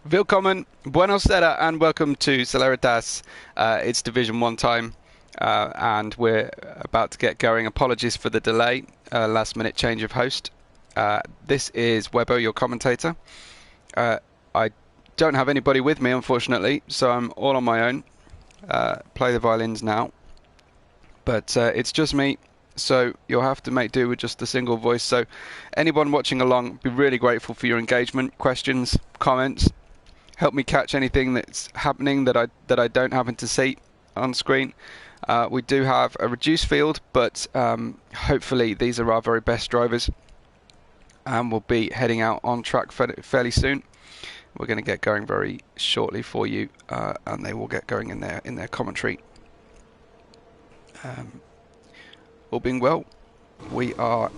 Wilkommen, buenos dias, and welcome to Celeritas. It's Division 1 time, and we're about to get going. Apologies for the delay, last minute change of host. This is Webbo, your commentator. I don't have anybody with me, unfortunately, so I'm all on my own. Play the violins now, but it's just me, so you'll have to make do with just a single voice. So anyone watching along, be really grateful for your engagement, questions, comments. Help me catch anything that's happening that I don't happen to see on screen. We do have a reduced field, but hopefully these are our very best drivers, and we'll be heading out on track fairly soon. We're going to get going very shortly for you, and they will get going in their commentary. All being well, we are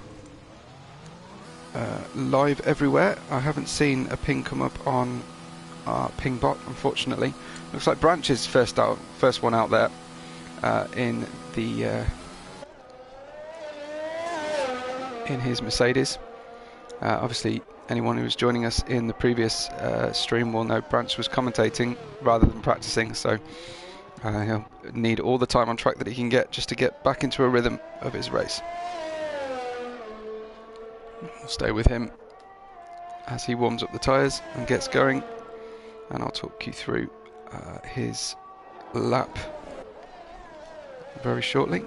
live everywhere. I haven't seen a ping come up on our ping bot, unfortunately. Looks like Branch is first one out there in his Mercedes. Obviously, anyone who was joining us in the previous stream will know Branch was commentating rather than practicing, so he'll need all the time on track that he can get just to get back into a rhythm of his race. We'll stay with him as he warms up the tyres and gets going, and I'll talk you through his lap very shortly.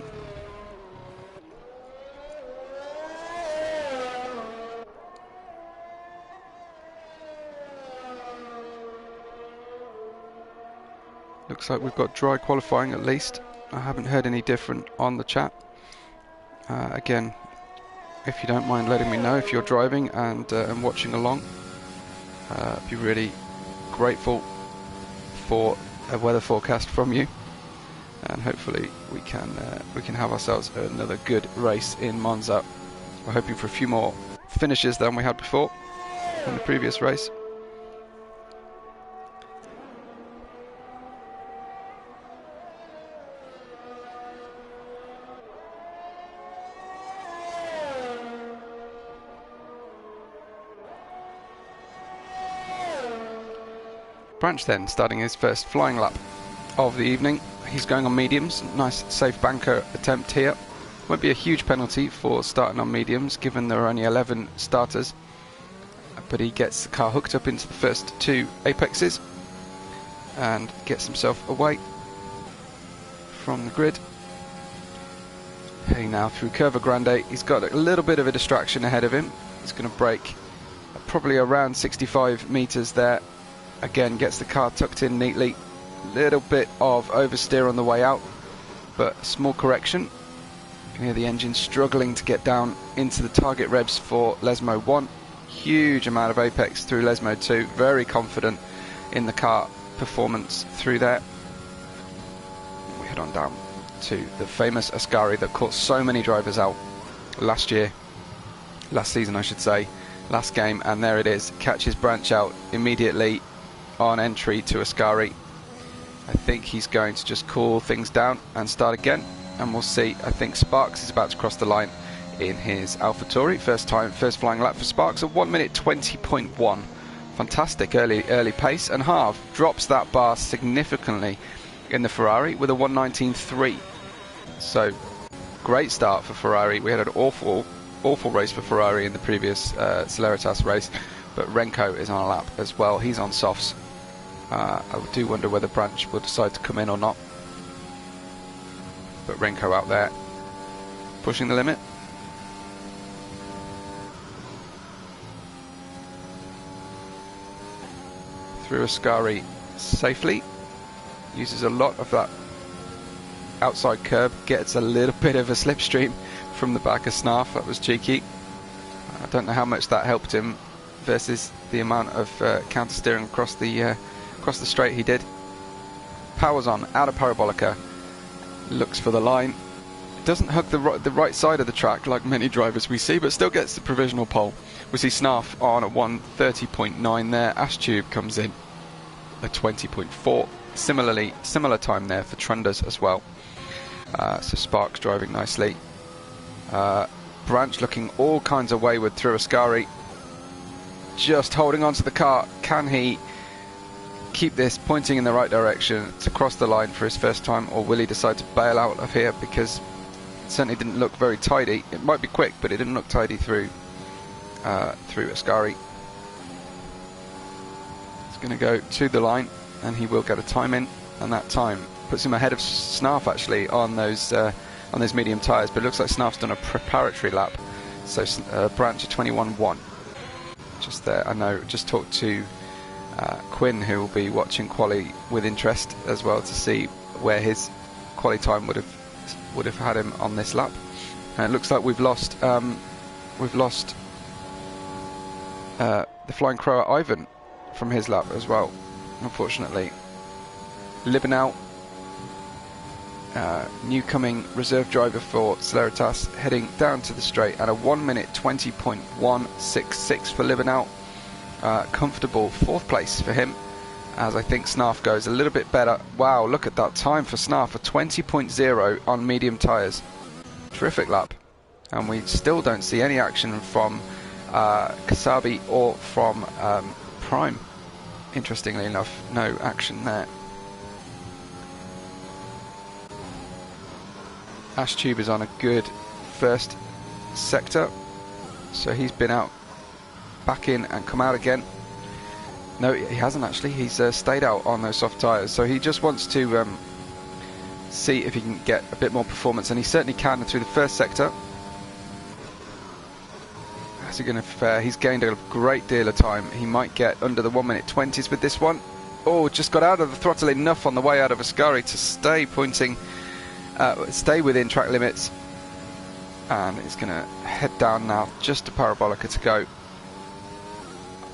Looks like we've got dry qualifying at least. I haven't heard any different on the chat. Again, if you don't mind letting me know if you're driving and watching along, be really grateful for a weather forecast from you, and hopefully we can have ourselves another good race in Monza. We're hoping for a few more finishes than we had before in the previous race. Branch then starting his first flying lap of the evening. He's going on mediums. Nice safe banker attempt here. Won't be a huge penalty for starting on mediums given there are only 11 starters, but he gets the car hooked up into the first two apexes and gets himself away from the grid. Heading now through Curva Grande. He's got a little bit of a distraction ahead of him. He's going to brake probably around 65 meters there. Again, gets the car tucked in neatly. Little bit of oversteer on the way out, but a small correction. You can hear the engine struggling to get down into the target revs for Lesmo 1. Huge amount of apex through Lesmo 2. Very confident in the car performance through there. We head on down to the famous Ascari that caught so many drivers out last season I should say, last game, and there it is. Catches Branch out immediately on entry to Ascari. I think he's going to just cool things down and start again, and we'll see. I think Sparks is about to cross the line in his AlphaTauri. First flying lap for Sparks at 1:20.1. Fantastic early pace, and Harv drops that bar significantly in the Ferrari with a 1:19.3. So great start for Ferrari. We had an awful race for Ferrari in the previous Celeritas race, but Renko is on a lap as well. He's on softs. I do wonder whether Branch will decide to come in or not, but Renko out there pushing the limit. Through Ascari safely, uses a lot of that outside curb, gets a little bit of a slipstream from the back of Snarf. That was cheeky. I don't know how much that helped him versus the amount of counter steering across the straight he did. Powers on, out of Parabolica, looks for the line. Doesn't hug the right side of the track like many drivers we see, but still gets the provisional pole. We see Snarf on a 1:30.9 there. Ashtube comes in a 20.4. Similar time there for Trunders as well. So Sparks driving nicely. Branch looking all kinds of wayward through Ascari. Just holding onto the car. Can he keep this pointing in the right direction to cross the line for his first time, or will he decide to bail out of here, because it certainly didn't look very tidy. It might be quick, but it didn't look tidy through Ascari. He's going to go to the line, and he will get a time in, and that time puts him ahead of Snarf actually on those medium tyres, but it looks like Snarf's done a preparatory lap, so Branch 21.1 just there. I know, just talked to Quinn, who will be watching quali with interest as well, to see where his quali time would have had him on this lap. And it looks like we've lost the Flying Crow Ivan from his lap as well, unfortunately. Libenow, new-coming reserve driver for Celeritas, heading down to the straight, and a 1 minute 20.166 for Libenow. Comfortable 4th place for him, as I think Snarf goes a little bit better. Wow, look at that time for Snarf, a 20.0 on medium tyres. Terrific lap. And we still don't see any action from Kasabi or from Prime. Interestingly enough, no action there. Ashtube is on a good first sector, so he's been out, back in and come out again. No, he hasn't actually. He's stayed out on those soft tyres, so he just wants to see if he can get a bit more performance, and he certainly can through the first sector. How's he going to fare? He's gained a great deal of time. He might get under the 1 minute 20s with this one. Oh, just got out of the throttle enough on the way out of Ascari to stay pointing, stay within track limits, and he's going to head down now just to Parabolica to go.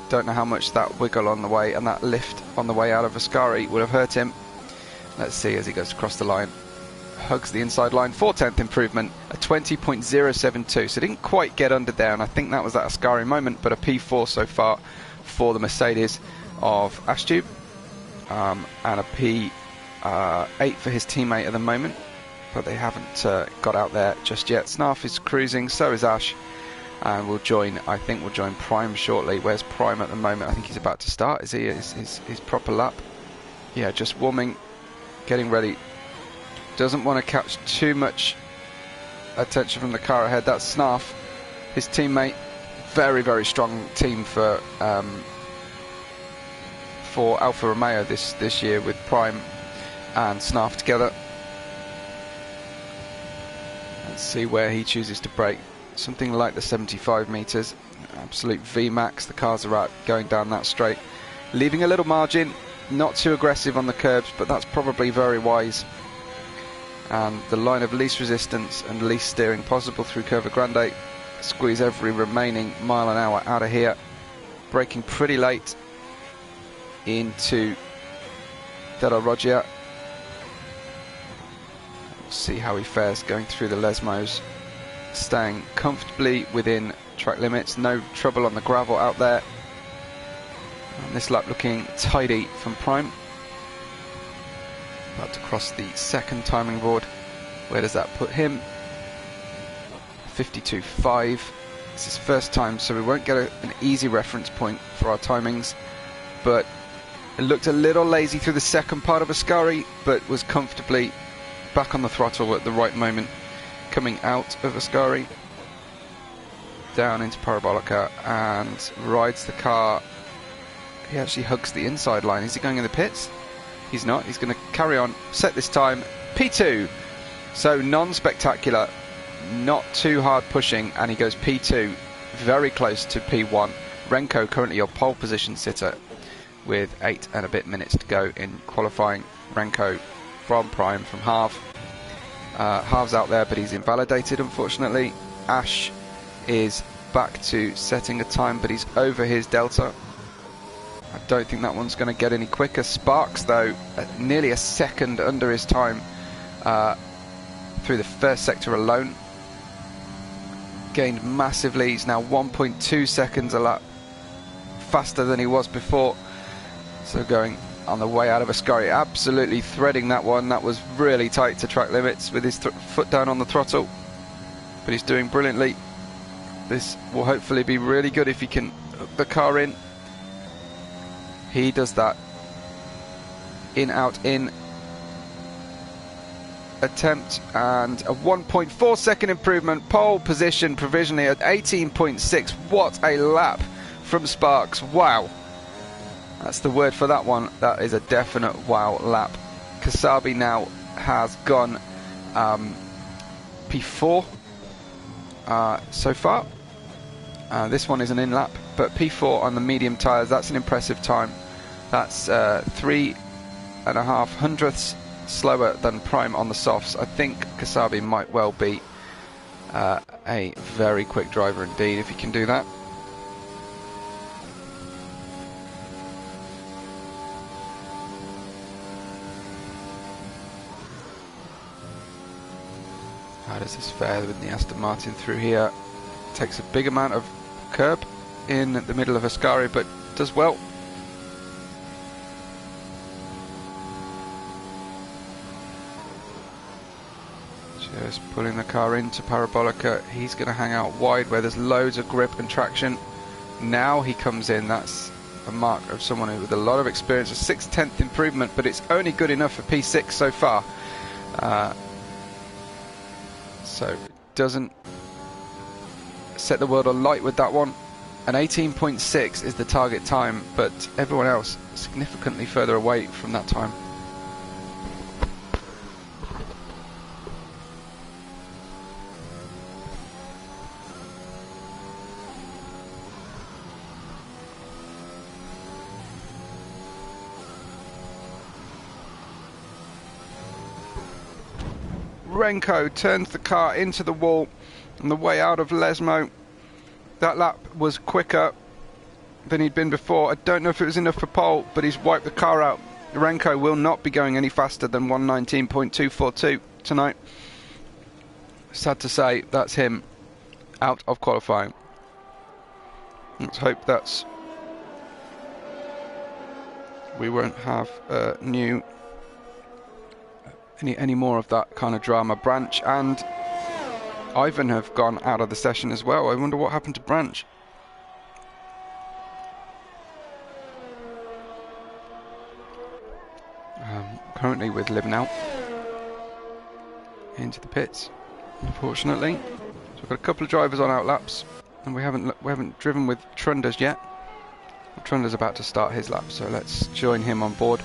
Don't know how much that wiggle on the way and that lift on the way out of Ascari would have hurt him. Let's see as he goes across the line. Hugs the inside line, 4/10 improvement, a 20.072, so didn't quite get under there, and I think that was that Ascari moment, but a P4 so far for the Mercedes of Ashtube, and a P8 for his teammate at the moment, but they haven't got out there just yet. Snarf is cruising, so is Ash, and we'll join, I think we'll join Prime shortly. Where's Prime at the moment? I think he's about to start. Is he his proper lap? Yeah, just warming, getting ready. Doesn't want to catch too much attention from the car ahead. That's Snarf, his teammate. Very, very strong team for Alfa Romeo this year, with Prime and Snarf together. Let's see where he chooses to brake. Something like the 75 metres, absolute VMAX. The cars are out going down that straight, leaving a little margin, not too aggressive on the curbs, but that's probably very wise. And the line of least resistance and least steering possible through Curva Grande. Squeeze every remaining mile an hour out of here. Braking pretty late into Della Roggia. We'll see how he fares going through the Lesmos. Staying comfortably within track limits, no trouble on the gravel out there. And this lap looking tidy from Prime. About to cross the second timing board. Where does that put him? 52.5. It's his first time, so we won't get an easy reference point for our timings, but it looked a little lazy through the second part of Ascari, but was comfortably back on the throttle at the right moment, coming out of Ascari, down into Parabolica, and rides the car. He actually hugs the inside line. Is he going in the pits? He's not. He's going to carry on, set this time, P2. So non-spectacular, not too hard pushing, and he goes P2, very close to P1. Renko currently your pole position sitter with 8 and a bit minutes to go in qualifying. Renko from Prime, from Harv. Harv's out there, but he's invalidated, unfortunately. Ash is back to setting a time, but he's over his delta. I don't think that one's going to get any quicker. Sparks, though, nearly a second under his time through the first sector alone. Gained massively. He's now 1.2 seconds a lap faster than he was before. So going on the way out of Ascari, absolutely threading that one. That was really tight to track limits with his foot down on the throttle. But he's doing brilliantly. This will hopefully be really good if he can hook the car in. He does that. in, out, in attempt, and a 1.4 second improvement. Pole position provisionally at 18.6. What a lap from Sparks. Wow. That's the word for that one. That is a definite wow lap. Kasabi now has gone P4 so far. This one is an in-lap, but P4 on the medium tyres, that's an impressive time. That's 3.5 hundredths slower than Prime on the softs. I think Kasabi might well be a very quick driver indeed if he can do that. How does this fare with the Aston Martin through here? Takes a big amount of curb in the middle of Ascari, but does well. Just pulling the car into Parabolica. He's going to hang out wide where there's loads of grip and traction. Now he comes in. That's a mark of someone with a lot of experience. A 6/10 improvement, but it's only good enough for P6 so far. So it doesn't set the world alight with that one. An 18.6 is the target time, but everyone else significantly further away from that time. Renko turns the car into the wall on the way out of Lesmo. That lap was quicker than he'd been before. I don't know if it was enough for pole, but he's wiped the car out. Renko will not be going any faster than 1:19.242 tonight. Sad to say, that's him out of qualifying. Let's hope that's... we won't have new... any more of that kind of drama. Branch and Ivan have gone out of the session as well. I wonder what happened to Branch. Currently with Live Now into the pits, unfortunately. So we've got a couple of drivers on out laps, and we haven't driven with Trunders yet. Trunder's about to start his lap, so let's join him on board.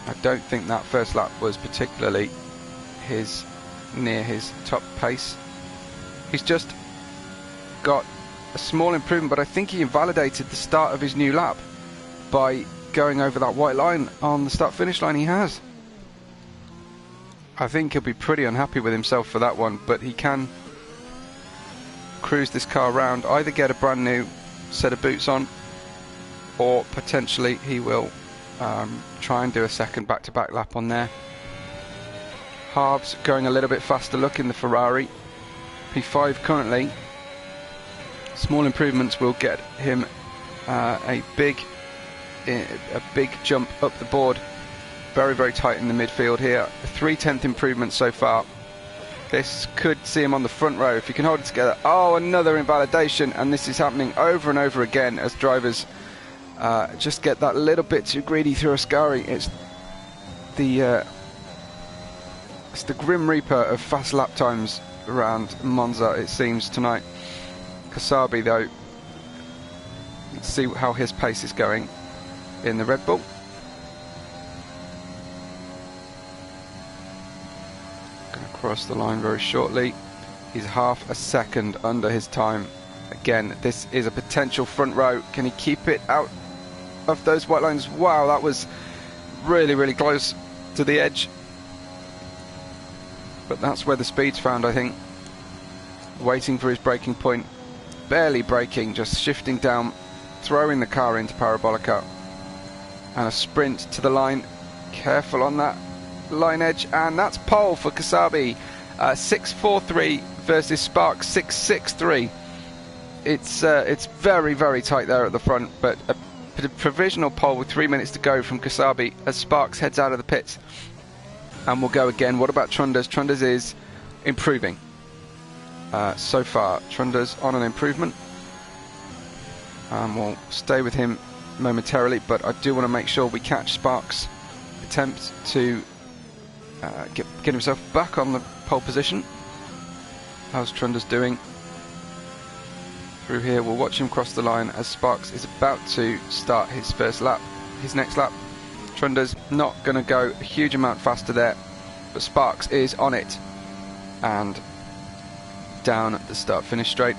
I don't think that first lap was particularly near his top pace. He's just got a small improvement, but I think he invalidated the start of his new lap by going over that white line on the start-finish line. He has. I think he'll be pretty unhappy with himself for that one, but he can cruise this car around, either get a brand new set of boots on, or potentially he will try and do a second back-to-back lap on there. Harves going a little bit faster look in the Ferrari. P5 currently. Small improvements will get him a big jump up the board. Very, very tight in the midfield here. A 3/10 improvement so far. This could see him on the front row if he can hold it together. Oh, another invalidation, and this is happening over and over again as drivers just get that little bit too greedy through Ascari. It's the Grim Reaper of fast lap times around Monza, it seems, tonight. Kasabi, though, let's see how his pace is going in the Red Bull. Going to cross the line very shortly. He's half a second under his time. Again, this is a potential front row. Can he keep it out of those white lines? Wow, that was really, really close to the edge. But that's where the speed's found, I think. Waiting for his braking point. Barely braking, just shifting down, throwing the car into Parabolica. And a sprint to the line. Careful on that line edge. And that's pole for Kasabi. 6.43 versus Sparks 6.63. It's very, very tight there at the front, but a provisional pole with 3 minutes to go from Kasabi as Sparks heads out of the pits. And we'll go again. What about Trunders? Trunders is improving. So far, Trunders on an improvement. We'll stay with him momentarily, but I do want to make sure we catch Sparks' attempt to get himself back on the pole position. How's Trunders doing? Through here, we'll watch him cross the line as Sparks is about to start his first lap, his next lap. Trunders not going to go a huge amount faster there, but Sparks is on it and down at the start-finish straight.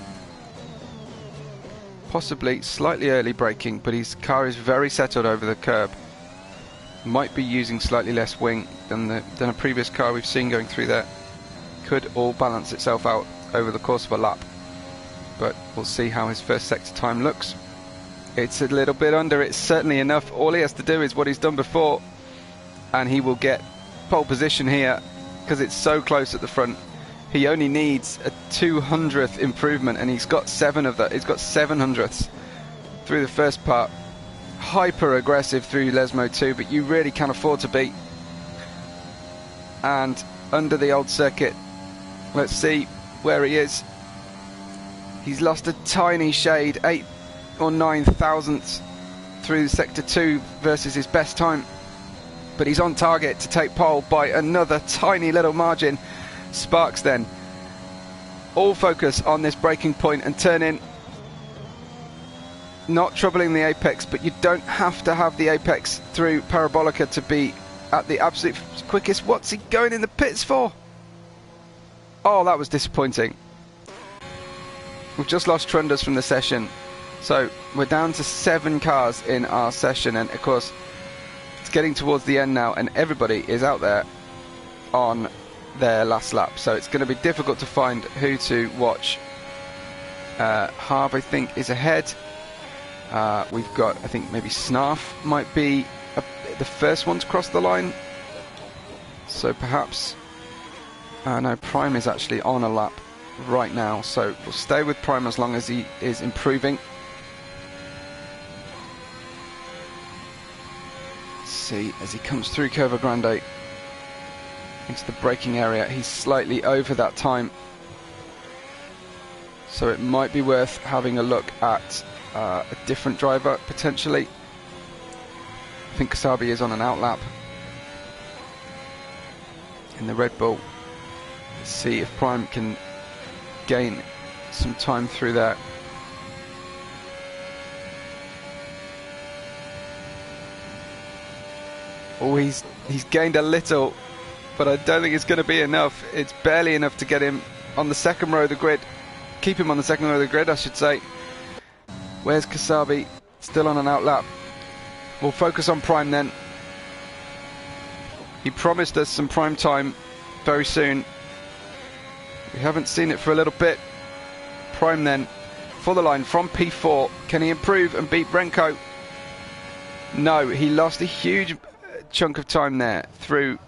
Possibly slightly early braking, but his car is very settled over the curb. Might be using slightly less wing than a previous car we've seen going through there. Could all balance itself out over the course of a lap, but we'll see how his first sector time looks. It's a little bit under, it's certainly enough. All he has to do is what he's done before, and he will get pole position here because it's so close at the front. He only needs a 200th improvement, and he's got 7 of that. He's got 700ths through the first part. Hyper aggressive through Les Mode 2, but you really can't afford to beat. And under the old circuit, let's see where he is. He's lost a tiny shade, 8 or 9 thousandths through sector 2 versus his best time, but he's on target to take pole by another tiny little margin. Sparks then, all focus on this braking point and turn in. Not troubling the apex, but you don't have to have the apex through Parabolica to be at the absolute quickest. What's he going in the pits for? Oh, that was disappointing. We've just lost Trunders from the session, so we're down to 7 cars in our session, and of course it's getting towards the end now and everybody is out there on their last lap, so it's going to be difficult to find who to watch. Harv, I think, is ahead. We've got, I think maybe Snarf might be the first one to cross the line, so perhaps no, Prime is actually on a lap right now, so we'll stay with Prime as long as he is improving. Let's see, as he comes through Curva Grande into the braking area, he's slightly over that time, so it might be worth having a look at a different driver potentially. I think Kasabi is on an outlap in the Red Bull. Let's see if Prime can gain some time through there. Oh, he's gained a little, but I don't think it's going to be enough. It's barely enough to get him on the second row of the grid. Keep him on the second row of the grid, I should say. Where's Kasabi? Still on an outlap. We'll focus on Prime then. He promised us some Prime time very soon. We haven't seen it for a little bit. Prime then for the line from P4. Can he improve and beat Brenko? No, he lost a huge chunk of time there through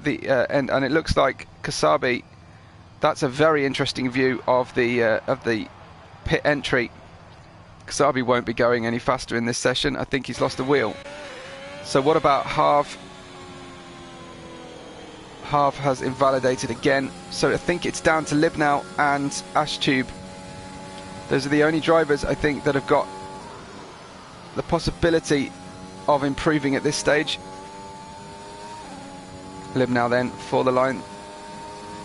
the end, and it looks like Kasabi. That's a very interesting view of the pit entry. Kasabi won't be going any faster in this session. I think he's lost a wheel. So what about Harv? Harv has invalidated again, so I think it's down to Libnow and Ashtube. Those are the only drivers I think that have got the possibility of improving at this stage. Libnow then for the line.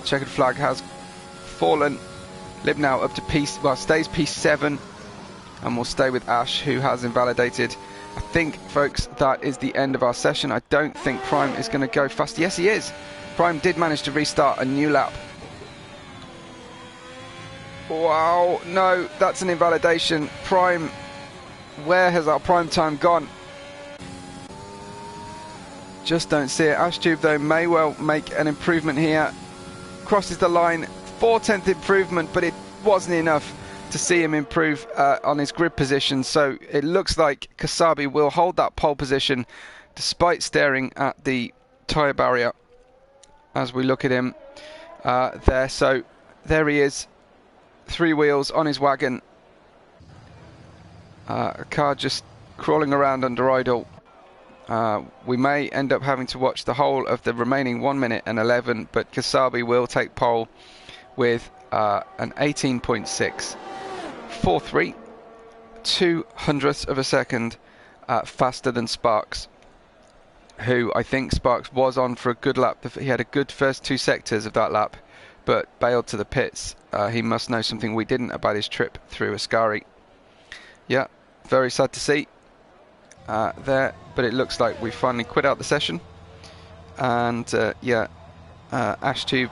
Checkered flag has fallen. Libnow up to stays P7, and we'll stay with Ash, who has invalidated. I think, folks, that is the end of our session. I don't think Prime is going to go fast. Yes, he is. Prime did manage to restart a new lap. Wow, no, that's an invalidation. Prime, where has our Prime time gone? Just don't see it. Ashtube, though, may well make an improvement here. Crosses the line, 4/10 improvement, but it wasn't enough to see him improve on his grid position. So it looks like Kasabi will hold that pole position despite staring at the tyre barrier as we look at him there. So there he is, 3 wheels on his wagon. A car just crawling around under idle. We may end up having to watch the whole of the remaining 1 minute and 11, but Kasabi will take pole with an 18.643, 2/100th of a second faster than Sparks, who I think Sparks was on for a good lap. He had a good first 2 sectors of that lap, but bailed to the pits. He must know something we didn't about his trip through Ascari. Yeah, very sad to see there, but it looks like we finally quit out the session. And yeah, Ashtube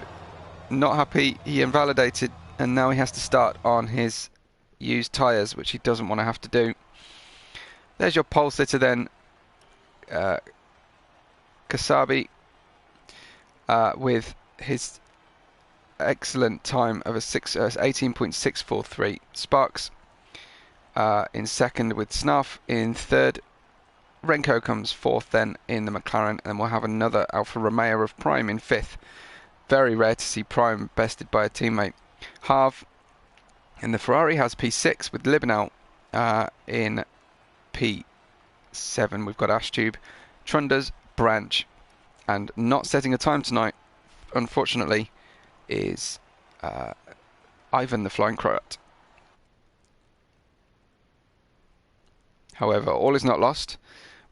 not happy. He invalidated, and now he has to start on his used tyres, which he doesn't want to have to do. There's your pole sitter then, Kasabi, with his excellent time of a 18.643. Sparks in second with Snuff in third. Renko comes fourth then in the McLaren, and we'll have another Alfa Romeo of Prime in fifth. Very rare to see Prime bested by a teammate. Harv in the Ferrari has P6 with Libnau in P7. We've got Ashtube, Trunders, Branch, and not setting a time tonight, unfortunately, is Ivan the Flying Croat. However, all is not lost.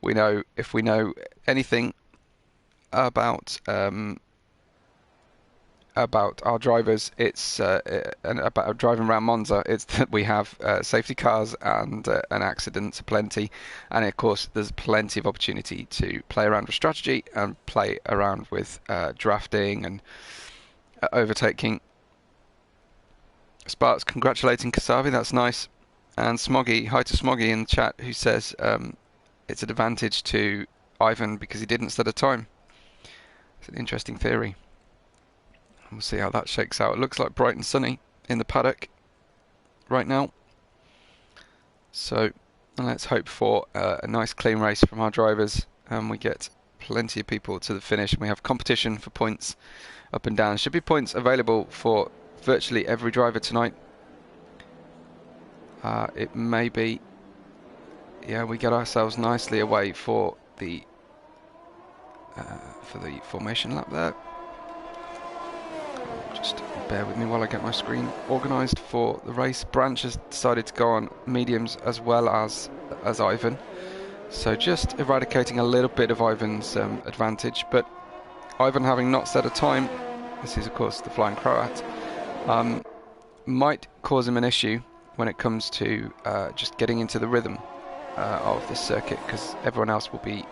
We know, if we know anything about our drivers, it's and about driving around Monza, it's that we have safety cars and accidents aplenty, and of course there's plenty of opportunity to play around with strategy and play around with drafting and overtaking. Sparks congratulating Kasabi, that's nice. And Smoggy, hi to Smoggy in the chat, who says it's an advantage to Ivan because he didn't set a time. It's an interesting theory. We'll see how that shakes out. It looks like bright and sunny in the paddock right now. So let's hope for a nice clean race from our drivers, and we get plenty of people to the finish. We have competition for points up and down. Should be points available for virtually every driver tonight. It may be, yeah, we get ourselves nicely away for the formation lap there. Just bear with me while I get my screen organised for the race. Branch has decided to go on mediums as well as Ivan, so just eradicating a little bit of Ivan's advantage. But Ivan, having not set a time, this is of course the Flying Croat, might cause him an issue when it comes to just getting into the rhythm of this circuit, because everyone else will be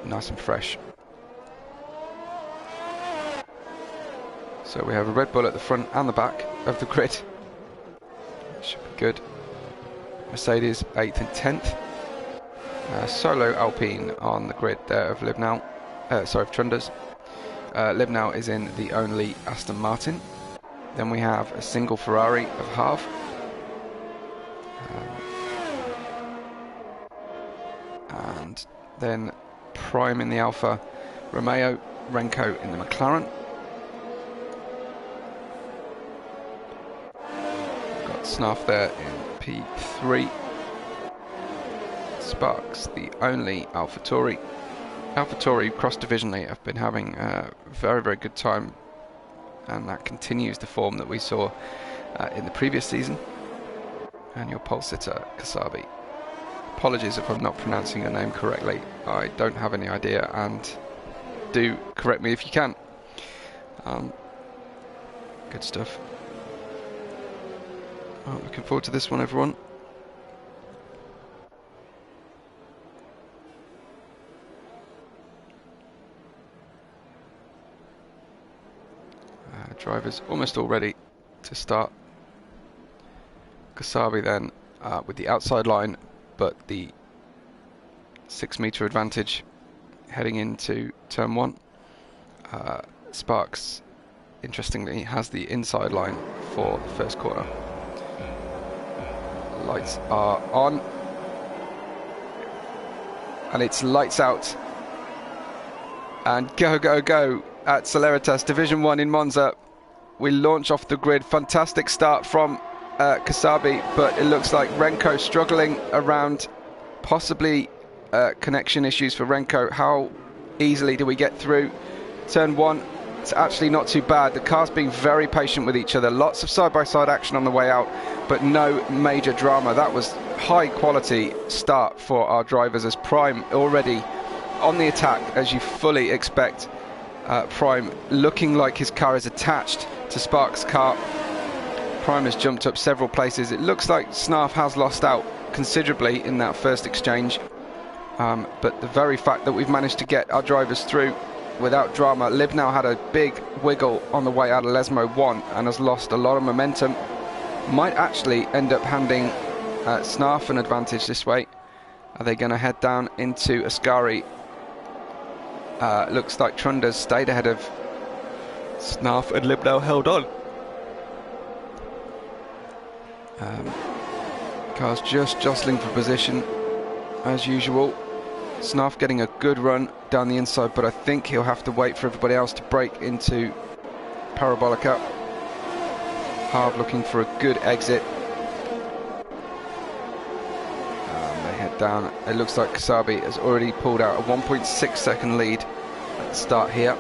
nice and fresh. So we have a Red Bull at the front and the back of the grid. Should be good. Mercedes 8th and 10th. Solo Alpine on the grid there of Libnau. Sorry, of Trunders. Libnau is in the only Aston Martin. Then we have a single Ferrari of Harv. And then Prime in the Alfa Romeo, Renko in the McLaren. Got Snuff there in P3. Sparks, the only AlphaTauri. AlphaTauri cross-divisionally have been having a very, very good time, and that continues the form that we saw in the previous season. And your pole sitter, Kasabi. Apologies if I'm not pronouncing your name correctly. I don't have any idea, and do correct me if you can. Good stuff. Well, looking forward to this one, everyone. Drivers almost all ready to start. Kasabi then with the outside line, but the 6 meter advantage heading into turn 1. Sparks, interestingly, has the inside line for the first corner. Lights are on, and it's lights out, and go, go, go at Celeritas Division 1 in Monza. We launch off the grid. Fantastic start from Kasabi, but it looks like Renko struggling around possibly connection issues for Renko. How easily do we get through turn 1? It's actually not too bad. The cars being very patient with each other. Lots of side-by-side action on the way out, but no major drama. That was high quality start for our drivers, as Prime already on the attack, as you fully expect. Prime looking like his car is attached to Sparks' car. Prime has jumped up several places. It looks like Snarf has lost out considerably in that first exchange, but the very fact that we've managed to get our drivers through without drama. Liv now had a big wiggle on the way out of Lesmo 1 and has lost a lot of momentum. Might actually end up handing Snarf an advantage this way. Are they going to head down into Ascari? Looks like Trunda's stayed ahead of Snarf and Liv now held on. Cars just jostling for position as usual. Snarf getting a good run down the inside, but I think he'll have to wait for everybody else to break into Parabolica. Harv looking for a good exit. They head down. It looks like Kasabi has already pulled out a 1.6 second lead at the start here.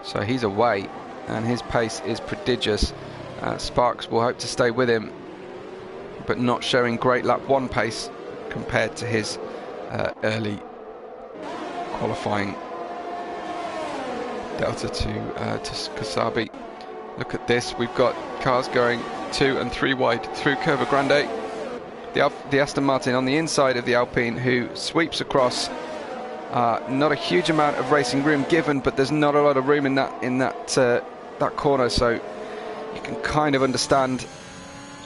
So he's away, and his pace is prodigious. Sparks will hope to stay with him, but not showing great lap 1 pace compared to his early qualifying delta to Kasabi. Look at this, we've got cars going 2 and 3 wide through Curva Grande. The Aston Martin on the inside of the Alpine, who sweeps across. Not a huge amount of racing room given, but there's not a lot of room in that corner, so you can kind of understand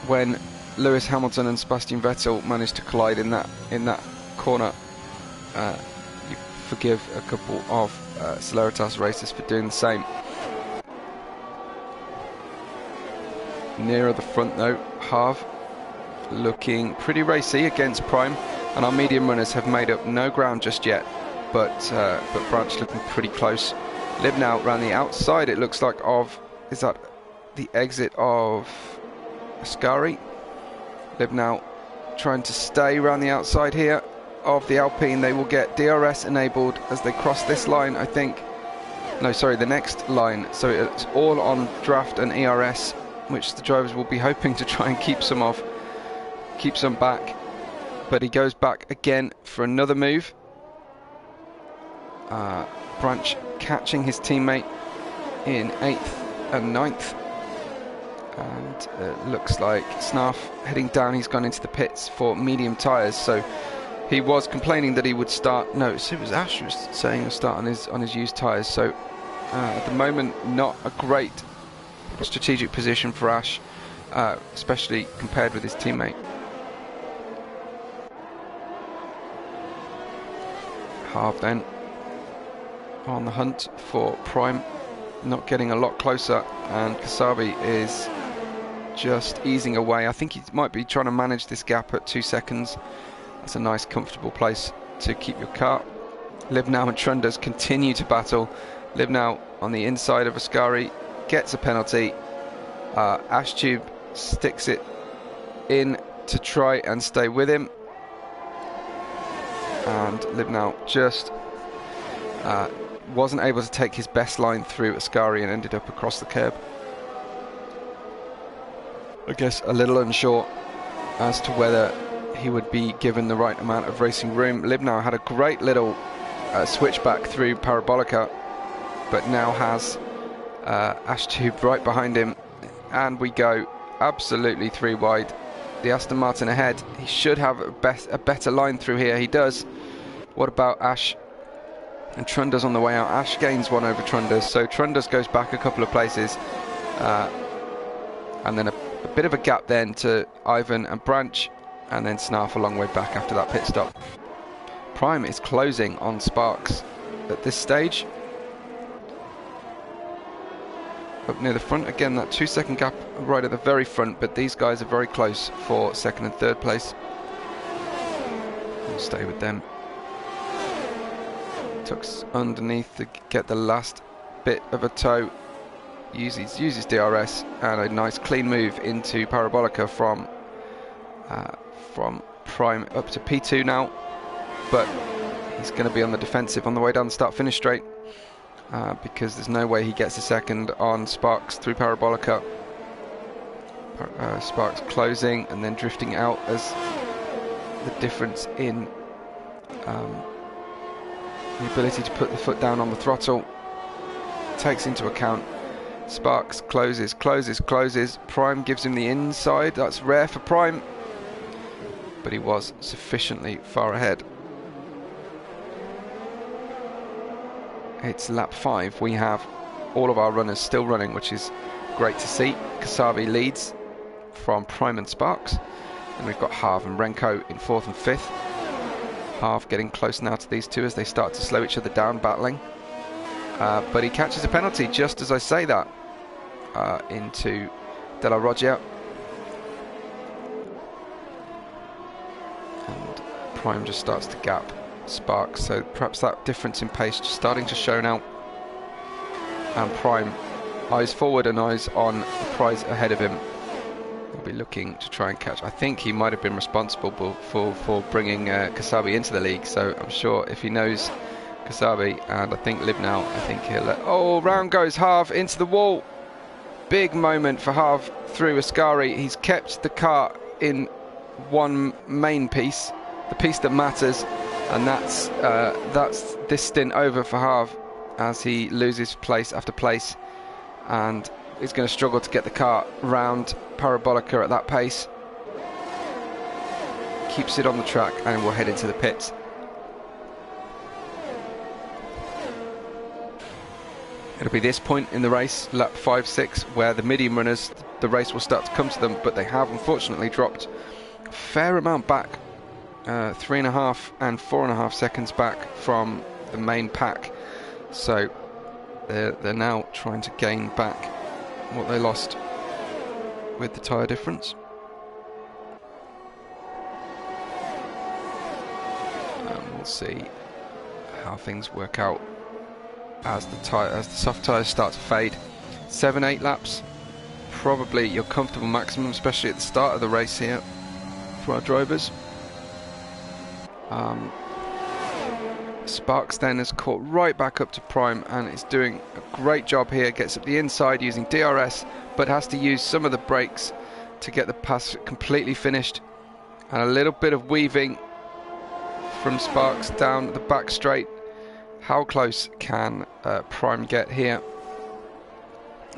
when Lewis Hamilton and Sebastian Vettel managed to collide in that corner. You forgive a couple of Celeritas racers for doing the same. Nearer the front though, Harv looking pretty racy against Prime, and our medium runners have made up no ground just yet, but Branch looking pretty close. Liv now around the outside, it looks like, of, is that the exit of Ascari? Liv now trying to stay around the outside here of the Alpine. They will get DRS enabled as they cross this line, I think. No, sorry, the next line. So it's all on draft and ERS, which the drivers will be hoping to try and keep some off, keep some back. But he goes back again for another move. Branch catching his teammate in 8th and 9th. And it looks like Snarf heading down. He's gone into the pits for medium tyres. So he was complaining that he would start. No, it was Ash who was saying he'll start on his used tyres. So at the moment, not a great strategic position for Ash, especially compared with his teammate. Harv then on the hunt for Prime, not getting a lot closer, and Kasabi is just easing away. I think he might be trying to manage this gap at 2 seconds. That's a nice comfortable place to keep your car. Liv now and Trundas continue to battle. Liv now on the inside of Ascari, gets a penalty. Ash Tube sticks it in to try and stay with him, and Liv now just wasn't able to take his best line through Ascari and ended up across the curb. I guess a little unsure as to whether he would be given the right amount of racing room. Liv now had a great little switchback through Parabolica, but now has Ash Tube right behind him, and we go absolutely 3 wide. The Aston Martin ahead. He should have a better line through here. He does. What about Ash and Trundas on the way out? Ash gains 1 over Trundas, so Trundas goes back a couple of places, and then a bit of a gap then to Ivan and Branch, and then Snarf a long way back after that pit stop. Prime is closing on Sparks at this stage. Up near the front again, that 2 second gap right at the very front, but these guys are very close for 2nd and 3rd place. We'll stay with them. Tucks underneath to get the last bit of a toe. Uses DRS, and a nice clean move into Parabolica from Prime up to P2 now, but he's going to be on the defensive on the way down the start-finish straight. because there's no way he gets a second on Sparks through Parabolica. Sparks closing and then drifting out as the difference in the ability to put the foot down on the throttle takes into account. Sparks closes. Prime gives him the inside. That's rare for Prime, but he was sufficiently far ahead. It's lap 5. We have all of our runners still running, which is great to see. Kasabi leads from Prime and Sparks, and we've got Harv and Renko in 4th and 5th. Harv getting close now to these two as they start to slow each other down, battling. But he catches a penalty just as I say that into De La Roggia. And Prime just starts to gap Sparks, so perhaps that difference in pace just starting to show now. And Prime, eyes forward and eyes on the prize ahead of him. He'll be looking to try and catch. I think he might have been responsible for bringing Kasabi into the league, so I'm sure if he knows Kasabi, and I think Libnau, I think he'll oh, round goes Harv into the wall. Big moment for Harv through Ascari. He's kept the car in one main piece, the piece that matters, and that's this stint over for Harv as he loses place after place, and he's going to struggle to get the car round Parabolica at that pace. Keeps it on the track and we'll head into the pits. It'll be this point in the race, lap 5-6, where the medium runners, the race will start to come to them, but they have unfortunately dropped a fair amount back, 3.5 and 4.5 seconds back from the main pack. So they're now trying to gain back what they lost with the tyre difference. And we'll see how things work out as the soft tyres start to fade. 7-8 laps, probably your comfortable maximum, especially at the start of the race here for our drivers. Sparks then has caught right back up to Prime and is doing a great job here. Gets up the inside using DRS, but has to use some of the brakes to get the pass completely finished. And a little bit of weaving from Sparks down the back straight. How close can Prime get here?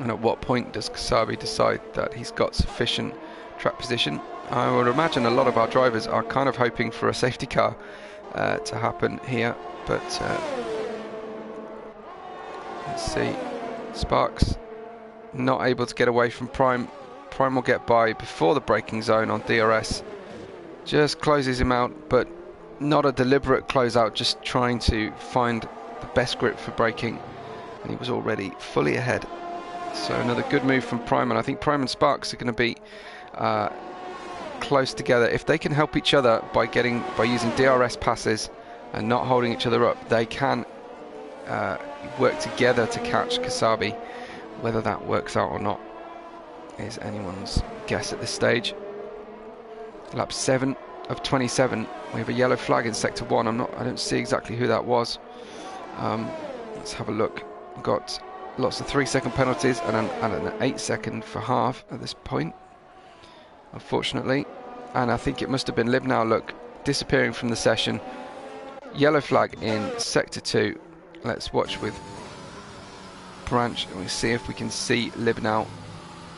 And at what point does Kasabi decide that he's got sufficient track position? I would imagine a lot of our drivers are kind of hoping for a safety car to happen here, but let's see. Sparks not able to get away from Prime. Prime will get by before the braking zone on DRS. Just closes him out, but not a deliberate closeout, just trying to find the best grip for braking, and he was already fully ahead. So another good move from Prime, and I think Prime and Sparks are going to be close together. If they can help each other by using DRS passes and not holding each other up, they can work together to catch Kasabi. Whether that works out or not is anyone's guess at this stage. Lap 7 of 27. We have a yellow flag in sector 1. I don't see exactly who that was. Let's have a look. We've got lots of 3-second penalties and an 8-second for Harv at this point, unfortunately. And I think it must have been Libnau, look, disappearing from the session. Yellow flag in sector 2. Let's watch with Branch and we see if we can see Libnau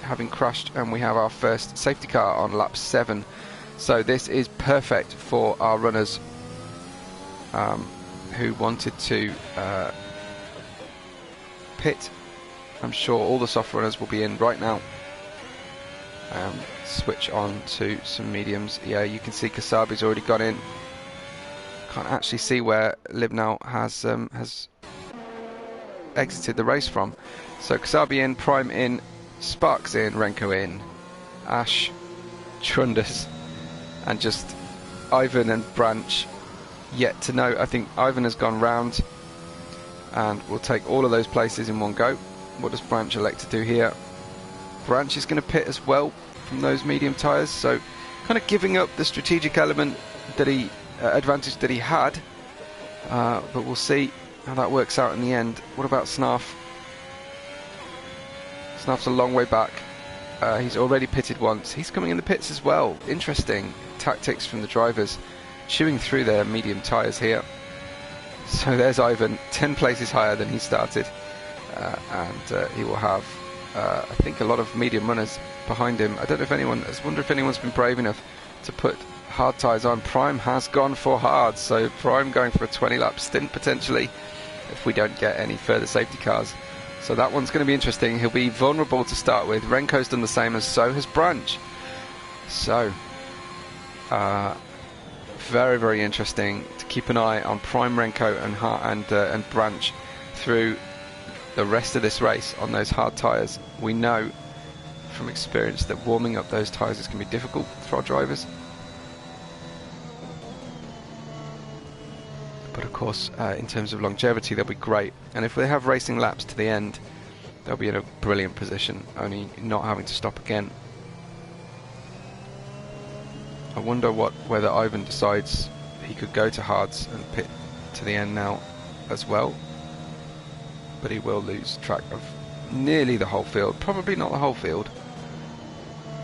having crashed, and we have our first safety car on lap 7. So this is perfect for our runners who wanted to pit. I'm sure all the soft runners will be in right now. Switch on to some mediums. Yeah, you can see Kasabi's already gone in. Can't actually see where Libnau has exited the race from. So Kasabi in, Prime in, Sparks in, Renko in, Ash, Trundus, and just Ivan and Branch yet to know. I think Ivan has gone round and will take all of those places in one go. What does Branch elect to do here? Branch is going to pit as well from those medium tyres, so kind of giving up the strategic element that he advantage that he had, but we'll see how that works out in the end. What about Snarf? Snarf's a long way back. He's already pitted once. He's coming in the pits as well. Interesting tactics from the drivers, chewing through their medium tyres here. So there's Ivan, 10 places higher than he started, and he will have, I think, a lot of medium runners behind him. I don't know if anyone, I wonder if anyone's been brave enough to put hard tyres on. Prime has gone for hard, so Prime going for a 20-lap stint potentially if we don't get any further safety cars. So that one's going to be interesting. He'll be vulnerable to start with. Renko's done the same, as so has Branch. So, very, very interesting to keep an eye on Prime, Renko and Branch through the rest of this race on those hard tyres. We know from experience that warming up those tyres is going to be difficult for our drivers. But of course, in terms of longevity, they'll be great. And if they have racing laps to the end, they'll be in a brilliant position, only not having to stop again. I wonder whether Ivan decides he could go to hards and pit to the end now as well. But he will lose track of nearly the whole field. Probably not the whole field.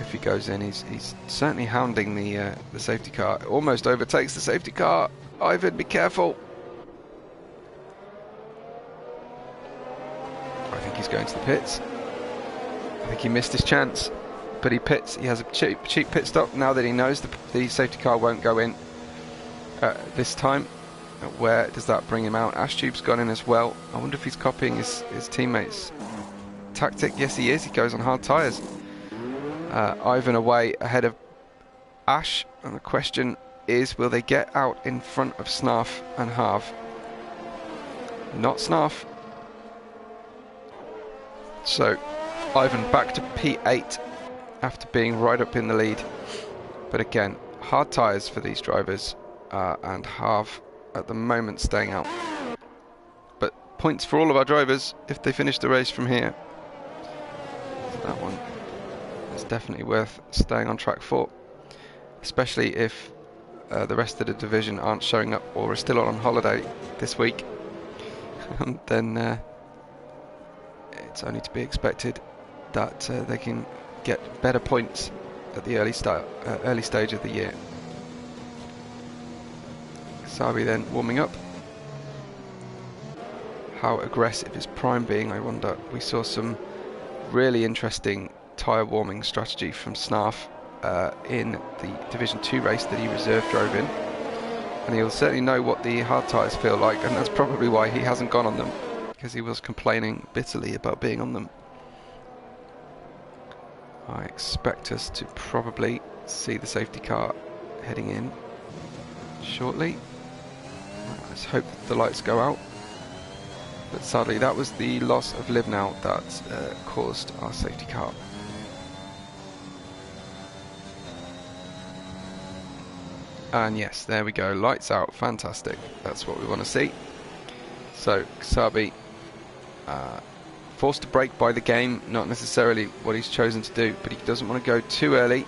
If he goes in, he's certainly hounding the safety car. Almost overtakes the safety car. Ivan, be careful. I think he's going to the pits. I think he missed his chance, but he pits. He has a cheap pit stop now that he knows the safety car won't go in this time. Where does that bring him out? Ashtube's gone in as well. I wonder if he's copying his teammates' tactic. Yes, he is. He goes on hard tyres. Ivan away ahead of Ash, and the question is, will they get out in front of Snarf and Harv? Not Snarf. So Ivan back to P8 after being right up in the lead. But again, hard tyres for these drivers, and Harv at the moment staying out. But points for all of our drivers if they finish the race from here. So that one is definitely worth staying on track for, especially if the rest of the division aren't showing up or are still on holiday this week. Then it's only to be expected that they can get better points at the early stage of the year. Sabi then warming up. How aggressive is Prime being, I wonder? We saw some really interesting tyre warming strategy from Snarf in the Division 2 race that he reserve drove in, and he'll certainly know what the hard tyres feel like, and that's probably why he hasn't gone on them, because he was complaining bitterly about being on them. I expect us to probably see the safety car heading in shortly. Let's hope that the lights go out, but sadly that was the loss of Liv now that caused our safety car. And yes, there we go, lights out, fantastic, that's what we want to see. So Kasabi forced to brake by the game, not necessarily what he's chosen to do, but he doesn't want to go too early.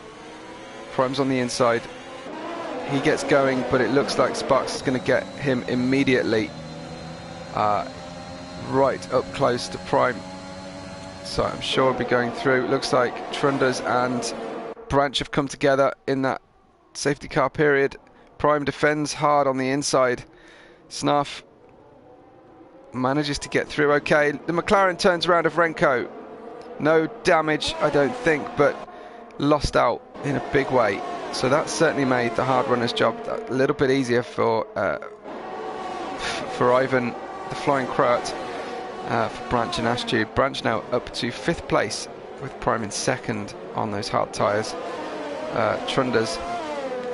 Prime's on the inside, he gets going, but it looks like Sparks is going to get him immediately right up close to Prime, so I'm sure he'll be going through. Looks like Trunders and Branch have come together in that safety car period. Prime defends hard on the inside. Snarf manages to get through okay. The McLaren turns around of Renko. No damage, I don't think, but lost out in a big way. So that certainly made the hard runner's job a little bit easier for Ivan, the Flying Croat, for Branch and Ashtube. Branch now up to 5th place with Prime in 2nd on those hard tyres. Trunders,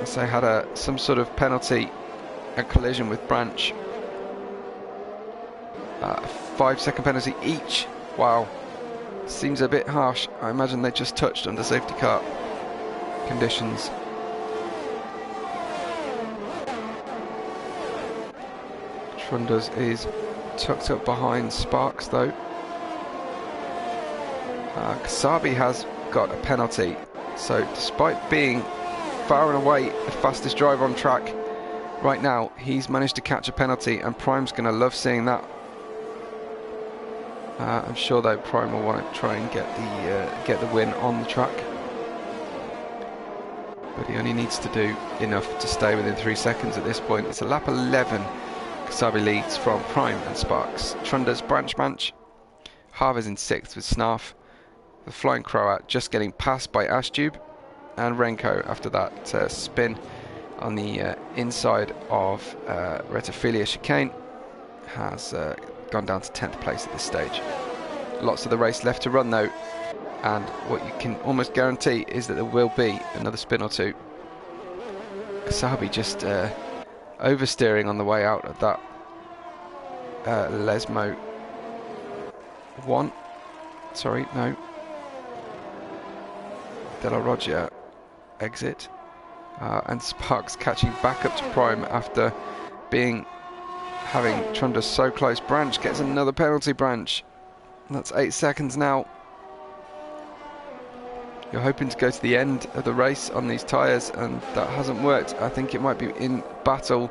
so had some sort of penalty, a collision with Branch. 5-second penalty each. Wow, seems a bit harsh. I imagine they just touched under safety car conditions. Trunders is tucked up behind Sparks though. Kasabi has got a penalty, so despite being far and away the fastest driver on track, Right now, he's managed to catch a penalty, and Prime's going to love seeing that. I'm sure though Prime will want to try and get the win on the track, but he only needs to do enough to stay within 3 seconds at this point. It's a lap 11. Kasabi leads from Prime and Sparks. Trunda's Branch. Harv is in 6th with Snarf. The Flying Croat just getting passed by Ashtube, and Renko after that spin on the inside of Retophilia chicane has gone down to 10th place at this stage. Lots of the race left to run though, and what you can almost guarantee is that there will be another spin or two. Kasabi just oversteering on the way out of that Lesmo 1. Sorry, no. De La Rogia exit. And Sparks catching back up to Prime after having Trunda so close. Branch gets another penalty. Branch. That's 8 seconds now. You're hoping to go to the end of the race on these tyres, and that hasn't worked. I think it might be in battle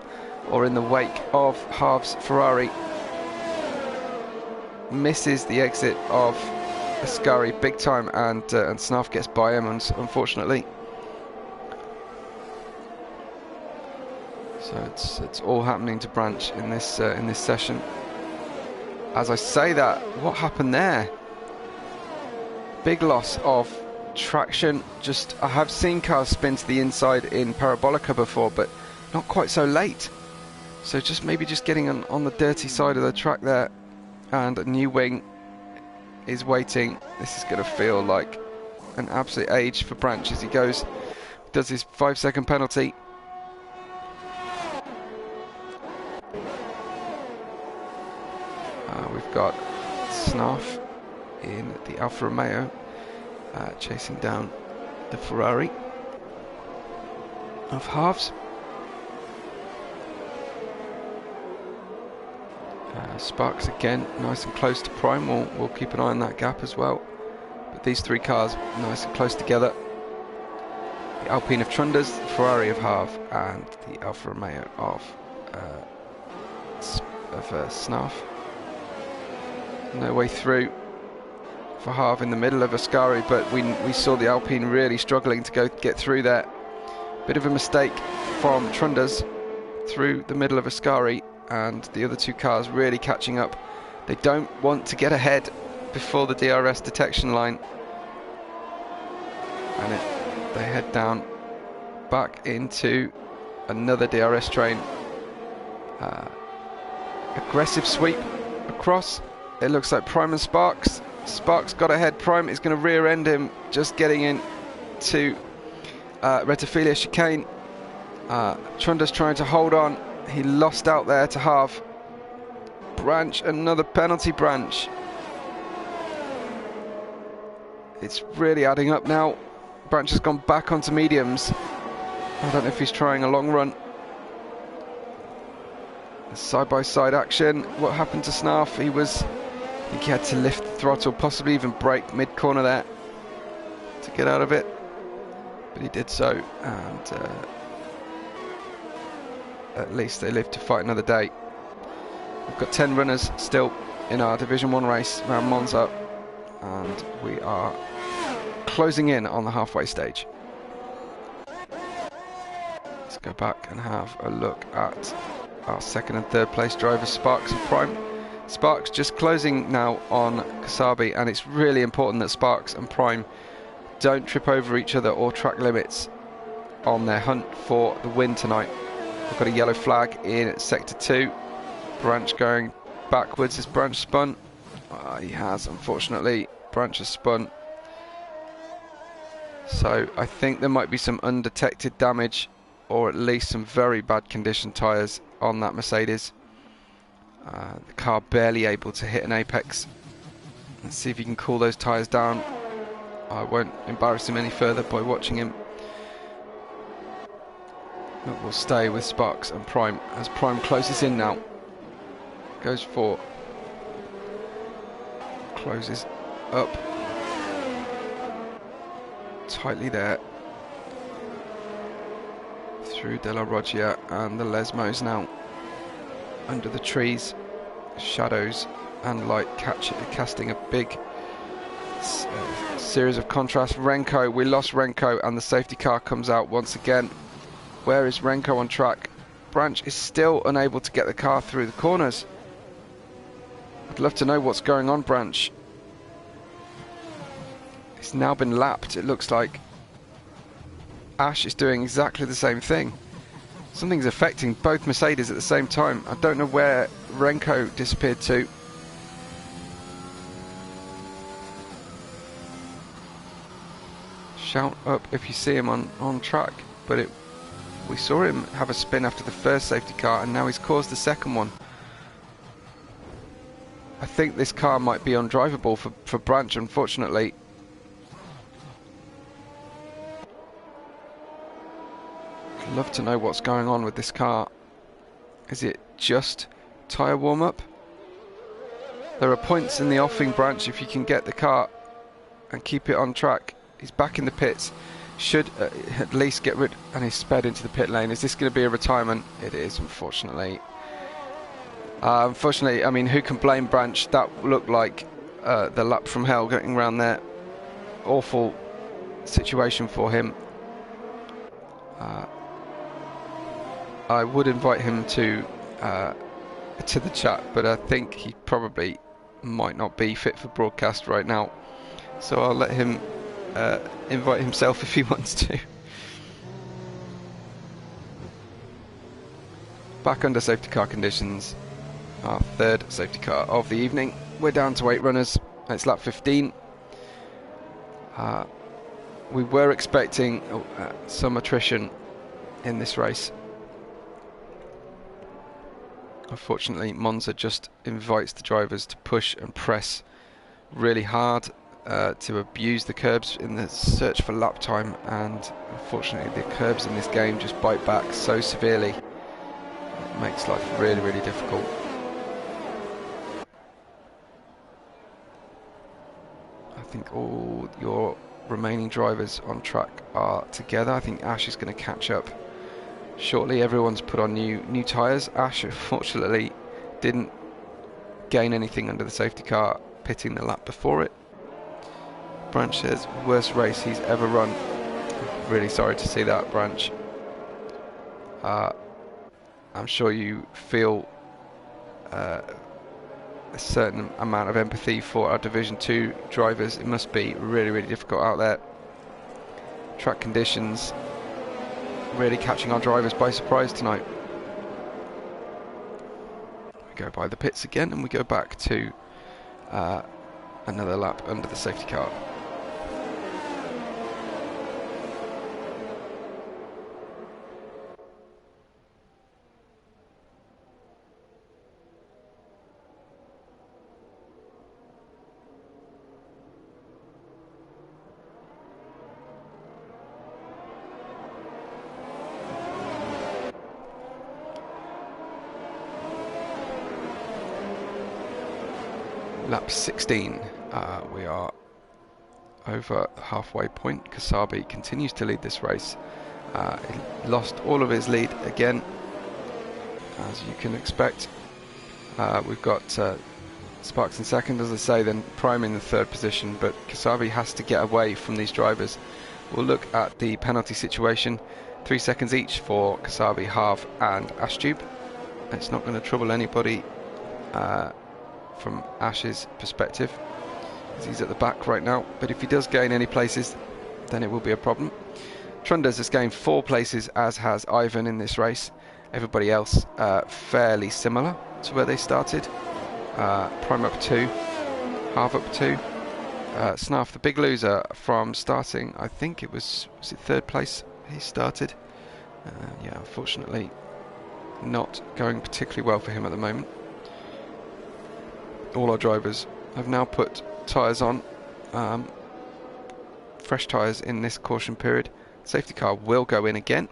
or in the wake of Harv's Ferrari. Misses the exit of Ascari big time, and Snarf gets by him, unfortunately. So it's all happening to Branch in this session. As I say that, what happened there? Big loss of traction. I have seen cars spin to the inside in Parabolica before, but not quite so late. So maybe getting on the dirty side of the track there. And a new wing is waiting. This is going to feel like an absolute age for Branch as he does his 5-second penalty. We've got Snarf in the Alfa Romeo chasing down the Ferrari of Harv's. Sparks again nice and close to Prime. We'll keep an eye on that gap as well. But these 3 cars nice and close together. The Alpine of Trundas, the Ferrari of Harv, and the Alfa Romeo of Snarf. No way through for Harv in the middle of Ascari, but we saw the Alpine really struggling to get through there. Bit of a mistake from Trundas through the middle of Ascari, and the other 2 cars really catching up. They don't want to get ahead before the DRS detection line, and they head down back into another DRS train. Aggressive sweep across. It looks like Prime and Sparks. Sparks got ahead. Prime is going to rear end him, just getting into Retophilia chicane. Trunda's trying to hold on. He lost out there to Harv. Branch, another penalty. Branch. It's really adding up now. Branch has gone back onto mediums. I don't know if he's trying a long run. Side-by-side action. What happened to Snarf? I think he had to lift the throttle, possibly even brake mid-corner there to get out of it. But he did so, and at least they lived to fight another day. We've got 10 runners still in our Division 1 race around Monza, and we are closing in on the halfway stage. Let's go back and have a look at our 2nd and 3rd place drivers, Sparks and Prime. Sparks just closing now on Kasabi, and it's really important that Sparks and Prime don't trip over each other or track limits on their hunt for the win tonight. We've got a yellow flag in Sector 2. Branch going backwards. Has Branch spun? He has, unfortunately. Branch has spun. So I think there might be some undetected damage, or at least some very bad condition tyres on that Mercedes. The car barely able to hit an apex. Let's see if he can cool those tyres down. I won't embarrass him any further by watching him. But we'll stay with Sparks and Prime as Prime closes in now. Goes for, closes up tightly there through De La Roggia and the Lesmos now under the trees, shadows and light casting a big series of contrast. Renko, we lost Renko and the safety car comes out once again. Where is Renko on track? Branch is still unable to get the car through the corners. I'd love to know what's going on, Branch. It's now been lapped, it looks like. Ash is doing exactly the same thing. Something's affecting both Mercedes at the same time. I don't know where Renko disappeared to. Shout up if you see him on track, but we saw him have a spin after the first safety car and now he's caused the second one. I think this car might be undrivable for Branch, unfortunately. I'd love to know what's going on with this car. Is it just tyre warm-up? There are points in the offing, Branch, if you can get the car and keep it on track. He's back in the pits. Should at least get rid, and he's sped into the pit lane. Is this going to be a retirement? It is, unfortunately. Unfortunately, I mean, who can blame Branch? That looked like the lap from hell getting around there. Awful situation for him. I would invite him to the chat, but I think he probably might not be fit for broadcast right now. So I'll let him invite himself if he wants to. Back under safety car conditions. Our third safety car of the evening. We're down to 8 runners. It's lap 15. We were expecting some attrition in this race. Unfortunately, Monza just invites the drivers to push and press really hard, to abuse the curbs in the search for lap time, and unfortunately the curbs in this game just bite back so severely. It makes life really, really difficult. I think all your remaining drivers on track are together. I think Ash is going to catch up shortly. Everyone's put on new tyres. Ash unfortunately didn't gain anything under the safety car, pitting the lap before it. Branch says worst race he's ever run. Really sorry to see that, Branch. I'm sure you feel a certain amount of empathy for our Division 2 drivers. It must be really, really difficult out there. Track conditions really catching our drivers by surprise tonight. We go by the pits again and we go back to another lap under the safety car. Lap 16, we are over the halfway point. Kasabi continues to lead this race. He lost all of his lead again, as you can expect. We've got Sparks in second, as I say, then Prime in the third position, but Kasabi has to get away from these drivers. We'll look at the penalty situation. 3 seconds each for Kasabi, Harv and Ashtube. It's not going to trouble anybody from Ash's perspective, as he's at the back right now, but if he does gain any places, then it will be a problem. Trunders has gained 4 places, as has Ivan in this race. Everybody else fairly similar to where they started. Prime up 2, Harv up 2. Snarf, the big loser from starting, I think it was it 3rd place he started. Yeah, unfortunately not going particularly well for him at the moment. All our drivers have now put tyres on, fresh tyres in this caution period. Safety car will go in again,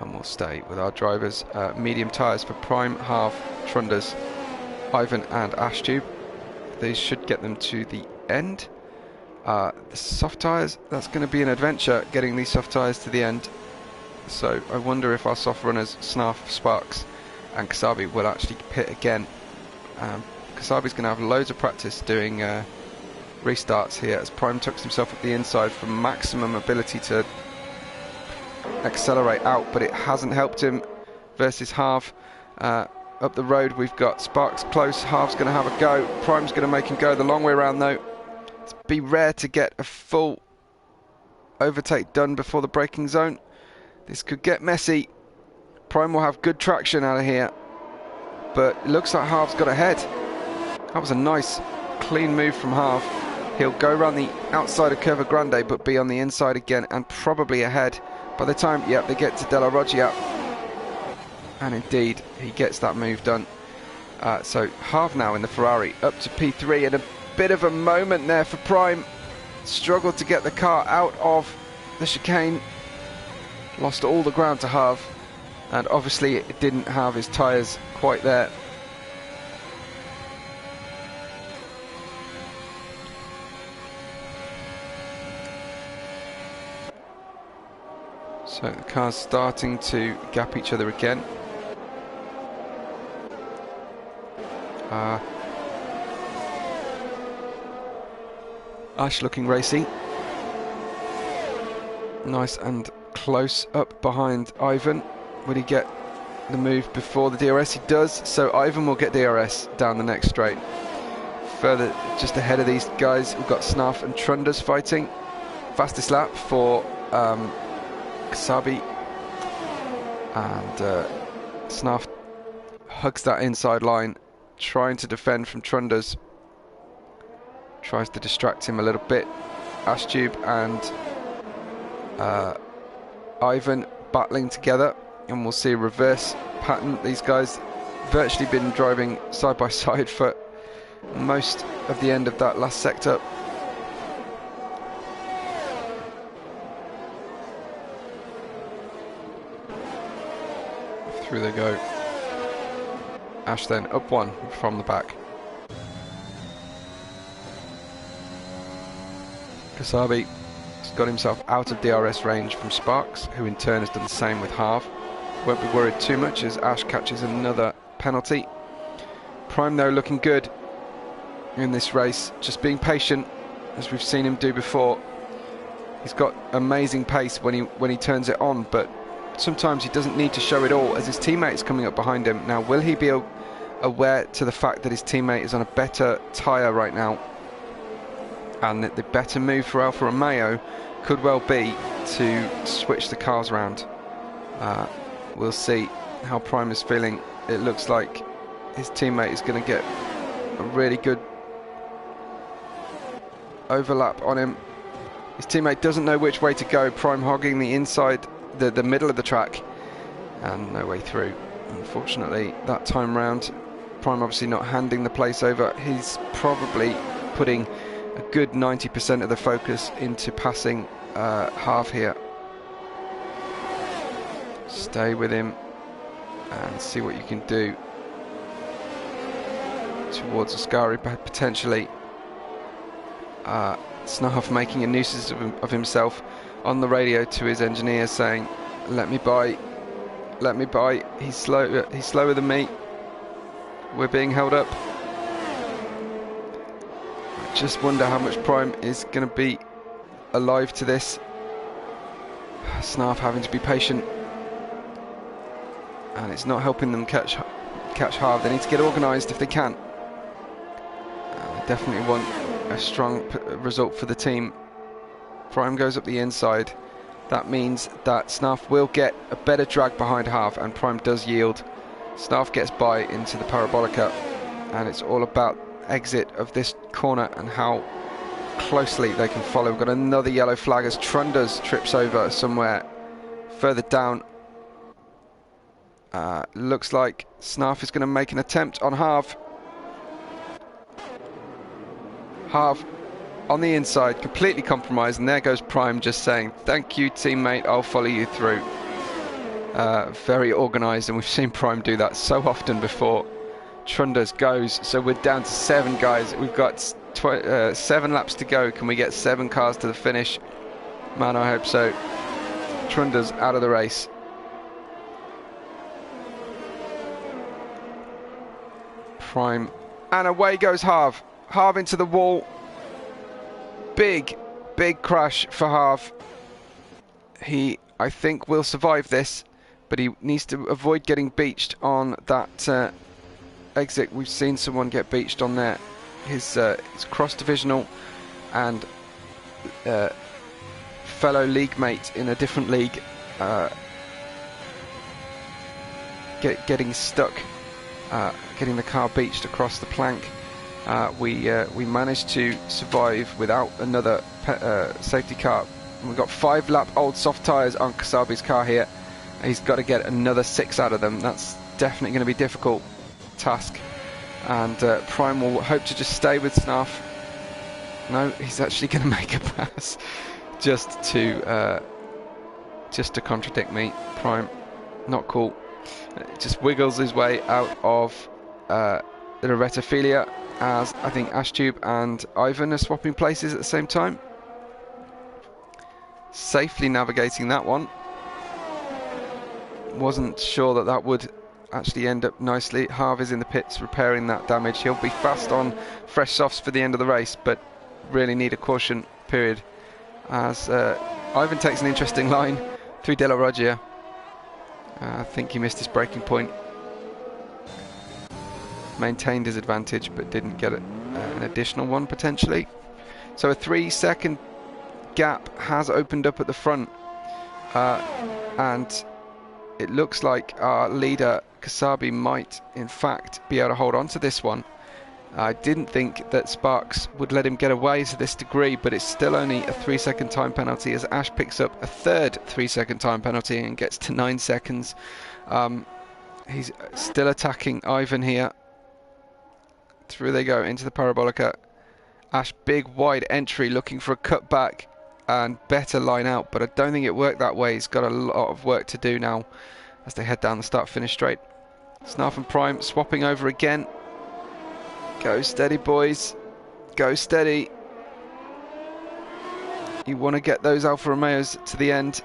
and we'll stay with our drivers. Medium tyres for Prime, Harv, Trunders, Ivan and Ashtube. These should get them to the end. The soft tyres, that's going to be an adventure, getting these soft tyres to the end. So I wonder if our soft runners, Snarf, Sparks and Kasabi, will actually pit again. Kasabi's going to have loads of practice doing restarts here as Prime tucks himself up the inside for maximum ability to accelerate out, but it hasn't helped him versus Harv. Up the road we've got Sparks close, Harv's going to have a go, Prime's going to make him go the long way around though. It's be rare to get a full overtake done before the braking zone. This could get messy. Prime will have good traction out of here, but it looks like Harv's got ahead. That was a nice clean move from Harv. He'll go around the outside of Curva Grande but be on the inside again and probably ahead by the time they get to Della Roggia. And indeed, he gets that move done. So Harv now in the Ferrari up to P3, and a bit of a moment there for Prime. Struggled to get the car out of the chicane. Lost all the ground to Harv, and obviously it didn't have his tyres quite there. So the car's starting to gap each other again. Ash looking racy. Nice and close up behind Ivan. Will he get the move before the DRS? He does, so Ivan will get DRS down the next straight. Further just ahead of these guys we've got Snarf and Trunders fighting. Fastest lap for Kasabi, and Snarf hugs that inside line, trying to defend from Trunders. Tries to distract him a little bit. Ashtube and Ivan battling together, and we'll see a reverse pattern. These guys virtually been driving side by side for most of the end of that last sector. Through they go. Ash then up one from the back. Kasabi has got himself out of DRS range from Sparks, who in turn has done the same with Harv. Won't be worried too much as Ash catches another penalty. Prime though looking good in this race, just being patient as we've seen him do before. He's got amazing pace when he turns it on, but sometimes he doesn't need to show it all as his teammate is coming up behind him. Now will he be aware to the fact that his teammate is on a better tyre right now, and that the better move for Alfa Romeo could well be to switch the cars around. We'll see how Prime is feeling. It looks like his teammate is going to get a really good overlap on him. His teammate doesn't know which way to go. Prime hogging the inside, the middle of the track, and no way through. Unfortunately, that time round, Prime obviously not handing the place over. He's probably putting a good 90% of the focus into passing Harv here. Stay with him and see what you can do towards Ascari potentially. Snarf making a nuisance of himself on the radio to his engineer, saying, "Let me by, let me by. He's slower than me. We're being held up." I just wonder how much Prime is going to be alive to this. Snarf having to be patient, and it's not helping them catch Harv. They need to get organised if they can. They definitely want a strong result for the team. Prime goes up the inside. That means that Snarf will get a better drag behind Harv, and Prime does yield. Snarf gets by into the Parabolica, and it's all about exit of this corner and how closely they can follow. We've got another yellow flag as Trunders trips over somewhere further down. Looks like Snarf is going to make an attempt on Harv. Harv on the inside, completely compromised, and there goes Prime just saying, "Thank you, teammate, I'll follow you through." Very organised, and we've seen Prime do that so often before. Trunders goes, so we're down to 7 guys. We've got 7 laps to go. Can we get 7 cars to the finish? Man, I hope so. Trunders out of the race. Prime, and away goes Harv. Harv into the wall. Big crash for Harv. He, I think, will survive this, but he needs to avoid getting beached on that exit. We've seen someone get beached on there. His cross-divisional and fellow league mate in a different league getting stuck, getting the car beached across the plank. We managed to survive without another safety car. We've got 5-lap old soft tyres on Kasabi's car here. He's got to get another 6 out of them. That's definitely going to be a difficult task. And Prime will hope to just stay with Snarf. No, he's actually going to make a pass just to contradict me. Prime, not cool. Just wiggles his way out of the Retophilia, as I think Ashtube and Ivan are swapping places at the same time. Safely navigating that one. Wasn't sure that that would actually end up nicely. Harv is in the pits repairing that damage. He'll be fast on fresh softs for the end of the race, but really need a caution period, as Ivan takes an interesting line through De La Roggia. I think he missed his braking point. Maintained his advantage, but didn't get an additional one potentially. So a 3-second gap has opened up at the front, and it looks like our leader Kasabi might in fact be able to hold on to this one. I didn't think that Sparks would let him get away to this degree, but it's still only a 3-second time penalty as Ash picks up a third 3-second time penalty and gets to 9 seconds. He's still attacking Ivan here. Through they go into the Parabolica. Ash, big wide entry, looking for a cutback and better line out, but I don't think it worked that way. He's got a lot of work to do now as they head down the start-finish straight. Snarf and Prime swapping over again. Go steady, boys. Go steady. You want to get those Alfa Romeos to the end.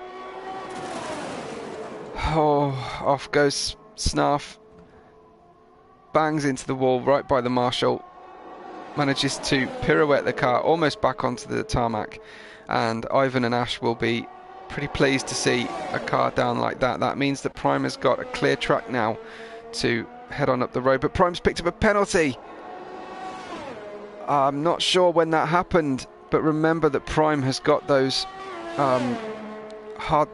Oh, off goes Snarf. Bangs into the wall right by the marshal. Manages to pirouette the car almost back onto the tarmac. And Ivan and Ash will be pretty pleased to see a car down like that. That means that Prime has got a clear track now to head on up the road. But Prime's picked up a penalty. I'm not sure when that happened, but remember that Prime has got those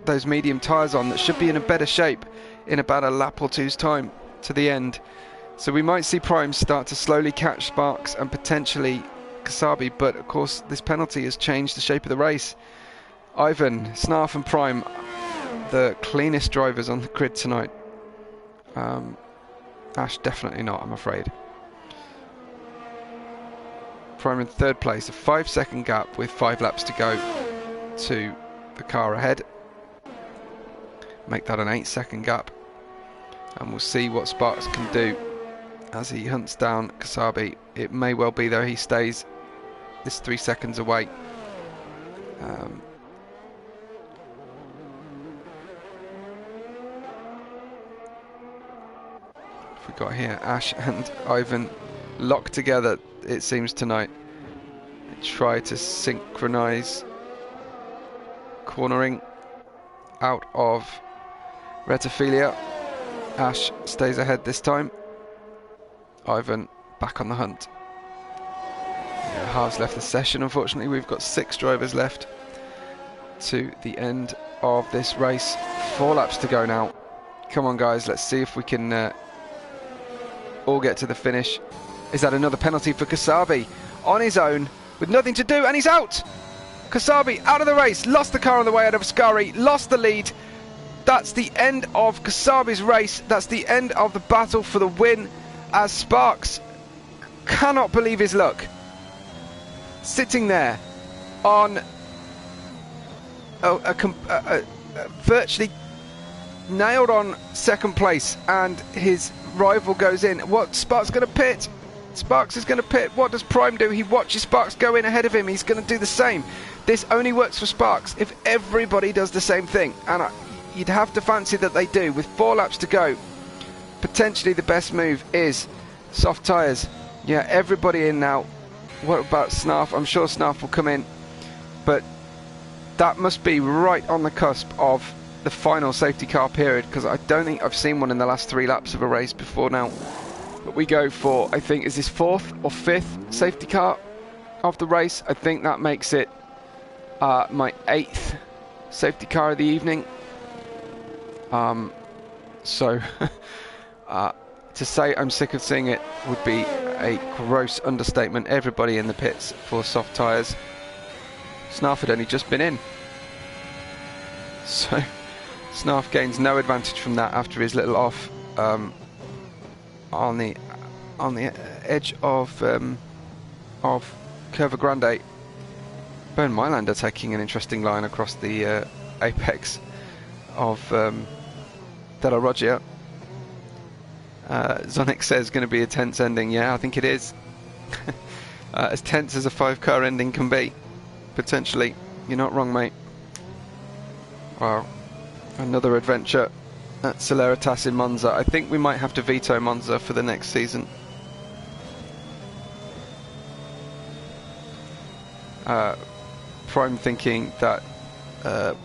those medium tyres on that should be in a better shape in about a lap or two's time to the end. So we might see Prime start to slowly catch Sparks and potentially Kasabi, but of course this penalty has changed the shape of the race. Ivan, Snarf and Prime, the cleanest drivers on the grid tonight. Ash definitely not, I'm afraid. Prime in third place, a 5-second gap with 5 laps to go to the car ahead. Make that an 8-second gap, and we'll see what Sparks can do as he hunts down Kasabi. It may well be though he stays this 3 seconds away. We got here Ash and Ivan locked together, it seems, tonight. They try to synchronize cornering out of Retophilia. Ash stays ahead this time. Ivan back on the hunt. Yeah, Harv's left the session, unfortunately. We've got 6 drivers left to the end of this race. 4 laps to go now. Come on, guys, let's see if we can all get to the finish. Is that another penalty for Kasabi? On his own, with nothing to do, and he's out! Kasabi out of the race, lost the car on the way out of Ascari, lost the lead. That's the end of Kasabi's race. That's the end of the battle for the win, as Sparks cannot believe his luck. Sitting there on virtually nailed on second place, and his rival goes in. What? Sparks going to pit? Sparks is going to pit. What does Prime do? He watches Sparks go in ahead of him. He's going to do the same. This only works for Sparks if everybody does the same thing, and you'd have to fancy that they do. With 4 laps to go, potentially the best move is Soft tyres. Yeah, everybody in now. What about Snarf? I'm sure Snarf will come in, but that must be right on the cusp of the final safety car period, because I don't think I've seen one in the last 3 laps of a race before now. But we go for, I think, is this 4th or 5th safety car of the race? I think that makes it my 8th safety car of the evening. So to say I'm sick of seeing it would be a gross understatement. Everybody in the pits for soft tyres. Snarf had only just been in, so Snarf gains no advantage from that after his little off on the edge of Curva Grande. Bern Mailander taking an interesting line across the apex of De La Roggia. Zonic says going to be a tense ending. Yeah, I think it is. As tense as a 5-car ending can be, potentially. You're not wrong, mate. Wow, another adventure at Celeritas in Monza. I think we might have to veto Monza for the next season. Prime thinking that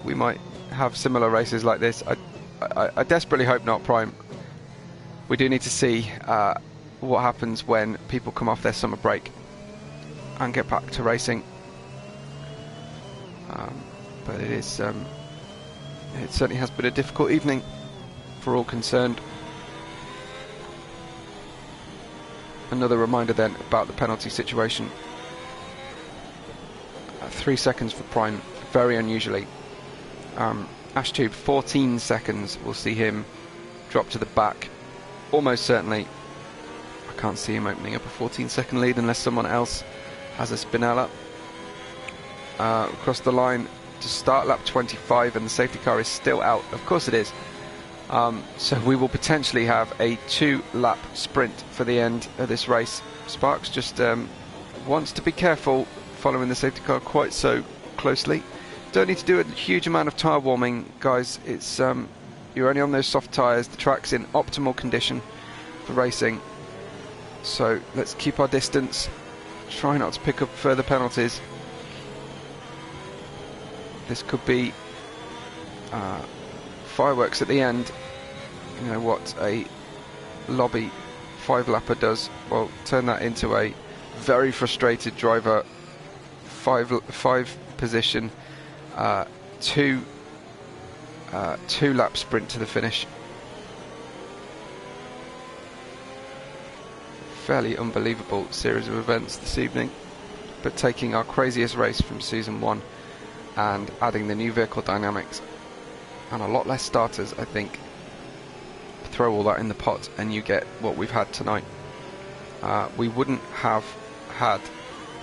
we might have similar races like this. I desperately hope not, Prime. We do need to see what happens when people come off their summer break and get back to racing. But it is it certainly has been a difficult evening for all concerned. Another reminder then about the penalty situation. 3 seconds for Prime, very unusually. Ashtube 14 seconds will see him drop to the back, almost certainly. I can't see him opening up a 14-second lead unless someone else has a Spinella. Across the line to start lap 25, and the safety car is still out. Of course it is. So we will potentially have a 2-lap sprint for the end of this race. Sparks just wants to be careful following the safety car quite so closely. Don't need to do a huge amount of tyre warming, guys. It's you're only on those soft tyres. The track's in optimal condition for racing, so let's keep our distance, try not to pick up further penalties. This could be fireworks at the end. You know what a lobby 5-lapper does? Well, turn that into a very frustrated driver 5 position 2-lap sprint to the finish. Fairly unbelievable series of events this evening, but taking our craziest race from season 1 and adding the new vehicle dynamics and a lot less starters, I think, throw all that in the pot and you get what we've had tonight. We wouldn't have had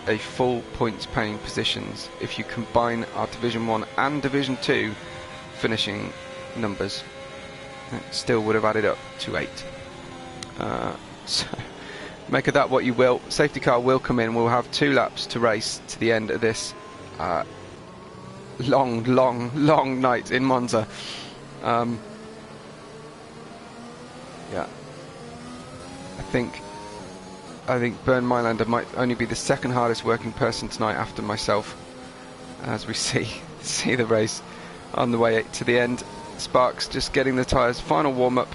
a full points paying positions if you combine our Division 1 and Division 2 finishing numbers. It still would have added up to 8. So make of that what you will. Safety car will come in. We'll have 2 laps to race to the end of this long night in Monza. Yeah, I think Bern Mailander might only be the second hardest working person tonight after myself, as we see the race on the way to the end. Sparks just getting the tyres, final warm-up.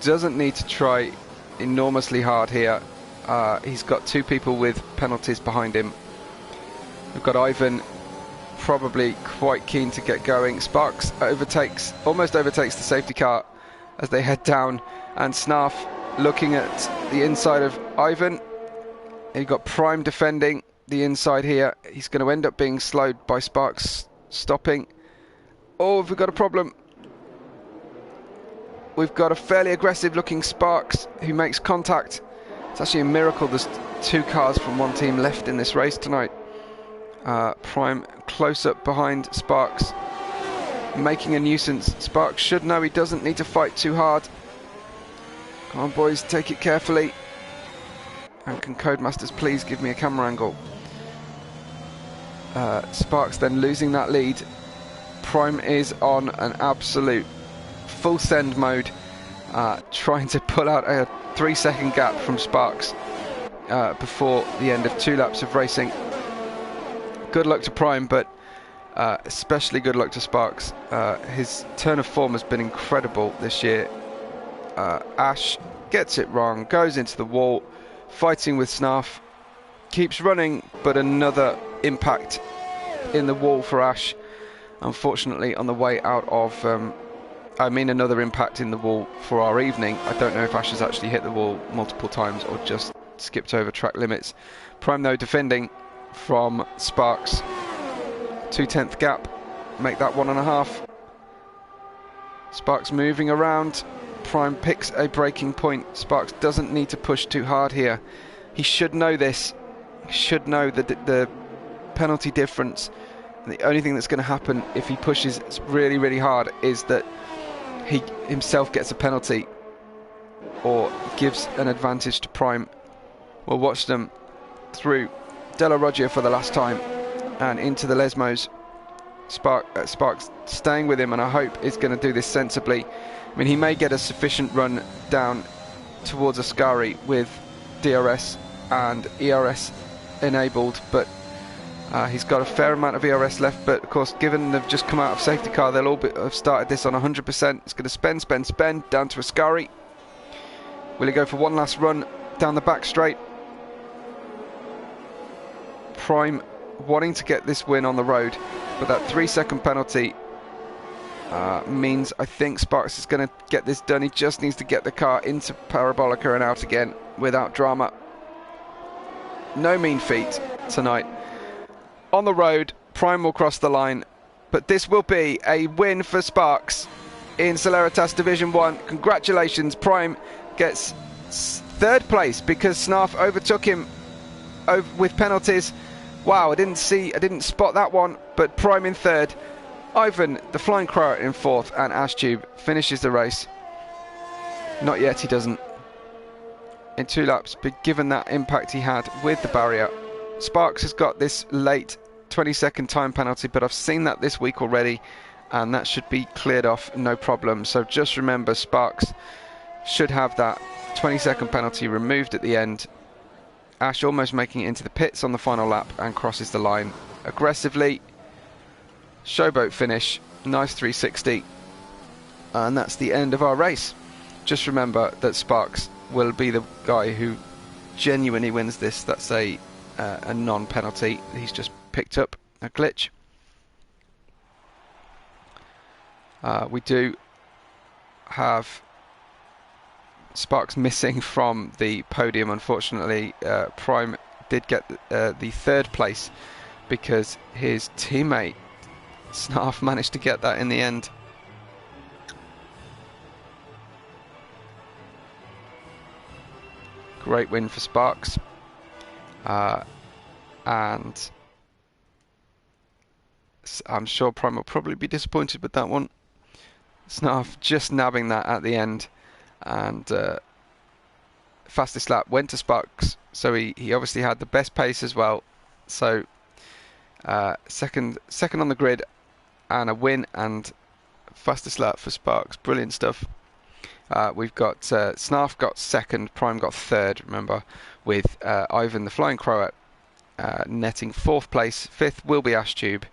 Doesn't need to try enormously hard here. He's got 2 people with penalties behind him. We've got Ivan probably quite keen to get going. Sparks almost overtakes the safety car as they head down, and Snarf looking at the inside of Ivan. You've got Prime defending the inside here. He's going to end up being slowed by Sparks stopping. Oh, have we got a problem? We've got a fairly aggressive looking Sparks who makes contact. It's actually a miracle there's 2 cars from one team left in this race tonight. Prime close up behind Sparks, making a nuisance. Sparks should know he doesn't need to fight too hard. Come on boys, take it carefully. And can Codemasters please give me a camera angle? Sparks then losing that lead. Prime is on an absolute full send mode trying to pull out a 3-second gap from Sparks before the end of 2 laps of racing. Good luck to Prime, but especially good luck to Sparks. His turn of form has been incredible this year. Ash gets it wrong, goes into the wall, fighting with Snarf, keeps running, but another impact in the wall for Ash. Unfortunately, on the way out of another impact in the wall for our evening. I don't know if Ash has actually hit the wall multiple times or just skipped over track limits. Prime, though, defending from Sparks. 2/10 gap, make that 1.5. Sparks moving around. Prime picks a braking point. Sparks doesn't need to push too hard here. He should know this. He should know the penalty difference. And the only thing that's going to happen if he pushes really, really hard is that he himself gets a penalty or gives an advantage to Prime. We'll watch them through Della Roggia for the last time and into the Lesmos. Sparks staying with him, and I hope is going to do this sensibly. I mean, he may get a sufficient run down towards Ascari with DRS and ERS enabled, but he's got a fair amount of ERS left. But of course, given they've just come out of safety car, they'll all have started this on 100%. It's going to spend down to Ascari. Will he go for one last run down the back straight? Prime wanting to get this win on the road, but that 3-second penalty means I think Sparks is going to get this done. He just needs to get the car into Parabolica and out again without drama. No mean feat tonight. On the road, Prime will cross the line, but this will be a win for Sparks in Celeritas Division 1. Congratulations, Prime gets 3rd place because Snarf overtook him with penalties. Wow, I didn't spot that one, but Prime in 3rd. Ivan, the Flying Croat, in 4th, and Ashtube finishes the race. Not yet, he doesn't. In 2 laps, but given that impact he had with the barrier. Sparks has got this late 20-second time penalty, but I've seen that this week already, and that should be cleared off, no problem. So just remember, Sparks should have that 20-second penalty removed at the end. Ash almost making it into the pits on the final lap and crosses the line aggressively. Showboat finish, nice 360, and that's the end of our race. Just remember that Sparks will be the guy who genuinely wins this. That's a non-penalty. He's just picked up a glitch. We do have Sparks missing from the podium, unfortunately. Prime did get the 3rd place because his teammate Snarf managed to get that in the end. Great win for Sparks. And I'm sure Prime will probably be disappointed with that one. Snarf just nabbing that at the end, and fastest lap went to Sparks, so he obviously had the best pace as well. So second on the grid and a win, and fastest lap for Sparks. Brilliant stuff. We've got Snarf got 2nd, Prime got 3rd, remember, with Ivan the Flying Croat netting 4th place. 5th will be Ashtube.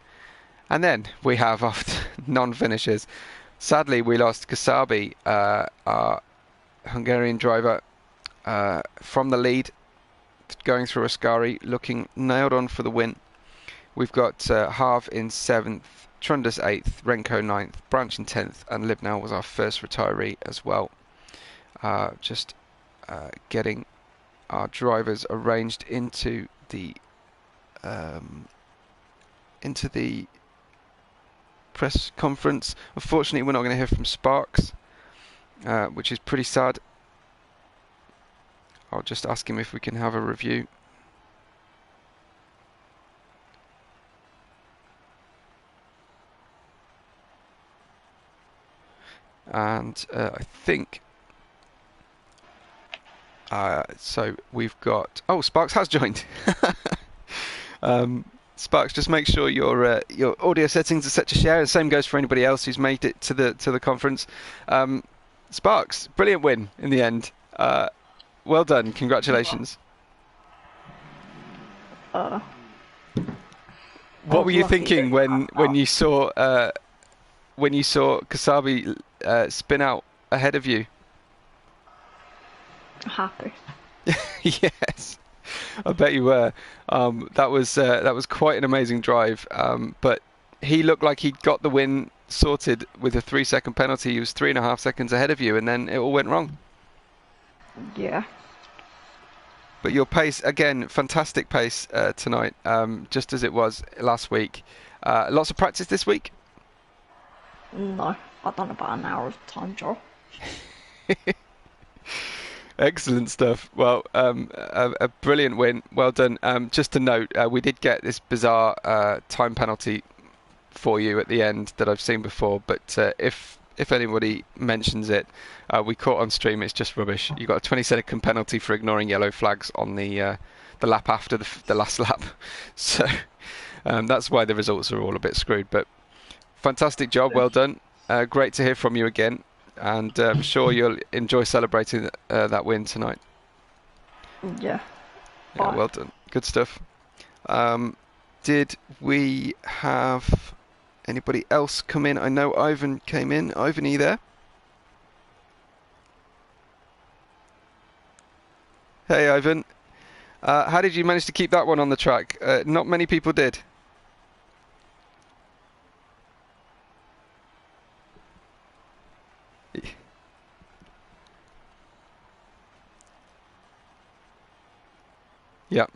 And then we have off non-finishers. Sadly, we lost Kasabi, our Hungarian driver, from the lead, going through Ascari, looking nailed on for the win. We've got Harv in 7th, Trundus 8th, Renko 9th, Branch in 10th, and Libnau was our first retiree as well. Just getting our drivers arranged into the press conference. Unfortunately, we're not going to hear from Sparks, which is pretty sad. I'll just ask him if we can have a review. And I think so we've got, oh, Sparks has joined. Sparks, just make sure your audio settings are set to share. The same goes for anybody else who's made it to the conference. Sparks, brilliant win in the end. Well done, congratulations. I What were was you lucky thinking that- when you saw Kasabi spin out ahead of you? Happy. Yes, I bet you were. That was quite an amazing drive. But he looked like he'd got the win sorted with a 3-second penalty. He was 3.5 seconds ahead of you, and then it all went wrong. Yeah. But your pace, again, fantastic pace tonight, just as it was last week. Lots of practice this week? No, I've done about an hour of time trial. Excellent stuff. Well, a brilliant win. Well done. Just to note, we did get this bizarre time penalty for you at the end that I've seen before, but if anybody mentions it, we caught on stream. It's just rubbish. You got a 20-second penalty for ignoring yellow flags on the lap after the last lap. So that's why the results are all a bit screwed. But fantastic job. Well done. Great to hear from you again. And I'm sure you'll enjoy celebrating that win tonight. Yeah. Yeah, well done. Good stuff. Did we have anybody else come in? I know Ivan came in. Ivan, are you there? Hey, Ivan. How did you manage to keep that one on the track? Not many people did. Yeah.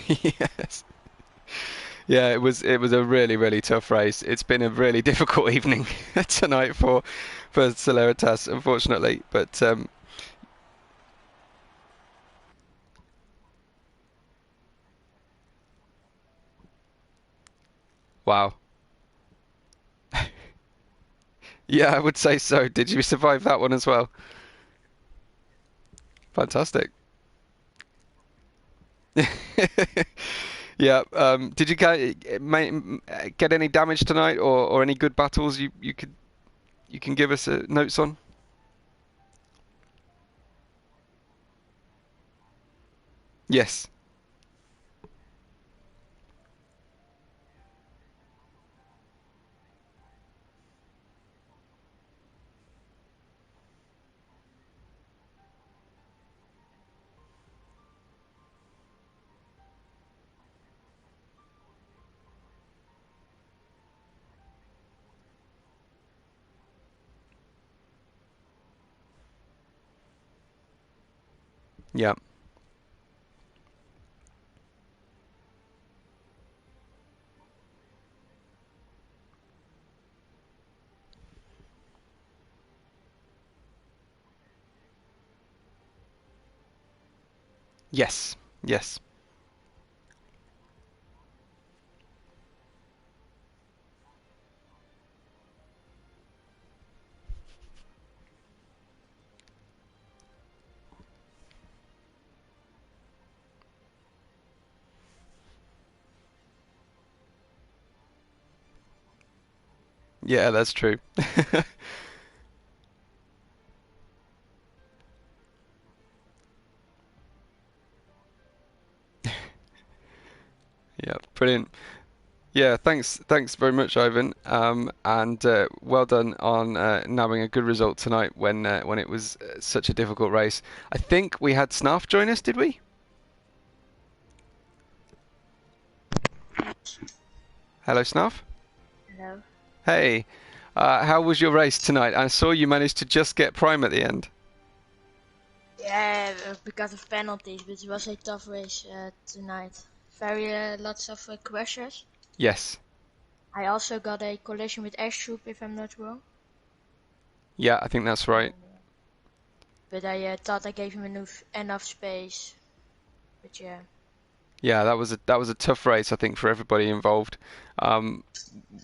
Yes. Yeah, it was a really tough race. It's been a really difficult evening tonight for Celeritas, unfortunately. But wow. Yeah, I would say so. Did you survive that one as well? Fantastic. Yeah. Did you get any damage tonight, or any good battles you can give us notes on? Yes. Yeah. Yes. Yes. Yeah, that's true. Yeah, brilliant. Yeah, thanks very much, Ivan. And well done on nabbing a good result tonight when it was such a difficult race. I think we had Snarf join us, did we? Hello, Snarf. Hello. Hey, how was your race tonight? I saw you managed to just get prime at the end. Yeah, because of penalties, but it was a tough race tonight. Very lots of crashes. Yes. I also got a collision with Ash Troop, if I'm not wrong. Yeah, I think that's right. But I thought I gave him enough space. But yeah. Yeah, that was a tough race, I think, for everybody involved. Um,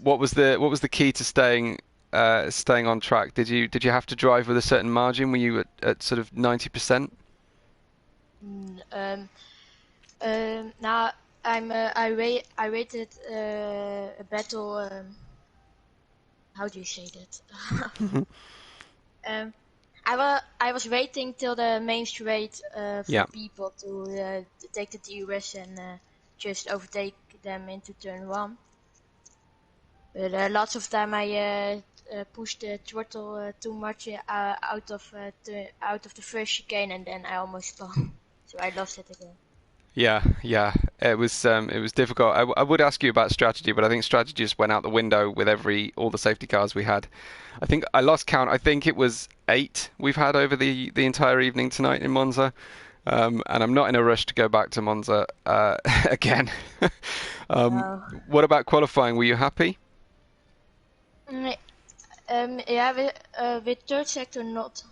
what was the key to staying on track? Did you have to drive with a certain margin? Were you at sort of 90%? Mm, now I rated a battle. How do you say that? I was waiting till the main straight for Yeah. people to take the DRS and just overtake them into turn one. But lots of time I pushed the throttle too much out of the first chicane, and then I almost spun. So I lost it again. Yeah, yeah. It was difficult. I would ask you about strategy, but I think strategy just went out the window with all the safety cars we had. I think I lost count. I think it was 8 we've had over the entire evening tonight in Monza. And I'm not in a rush to go back to Monza again. um, Uh, what about qualifying? Were you happy? mm, yeah, with third sector not.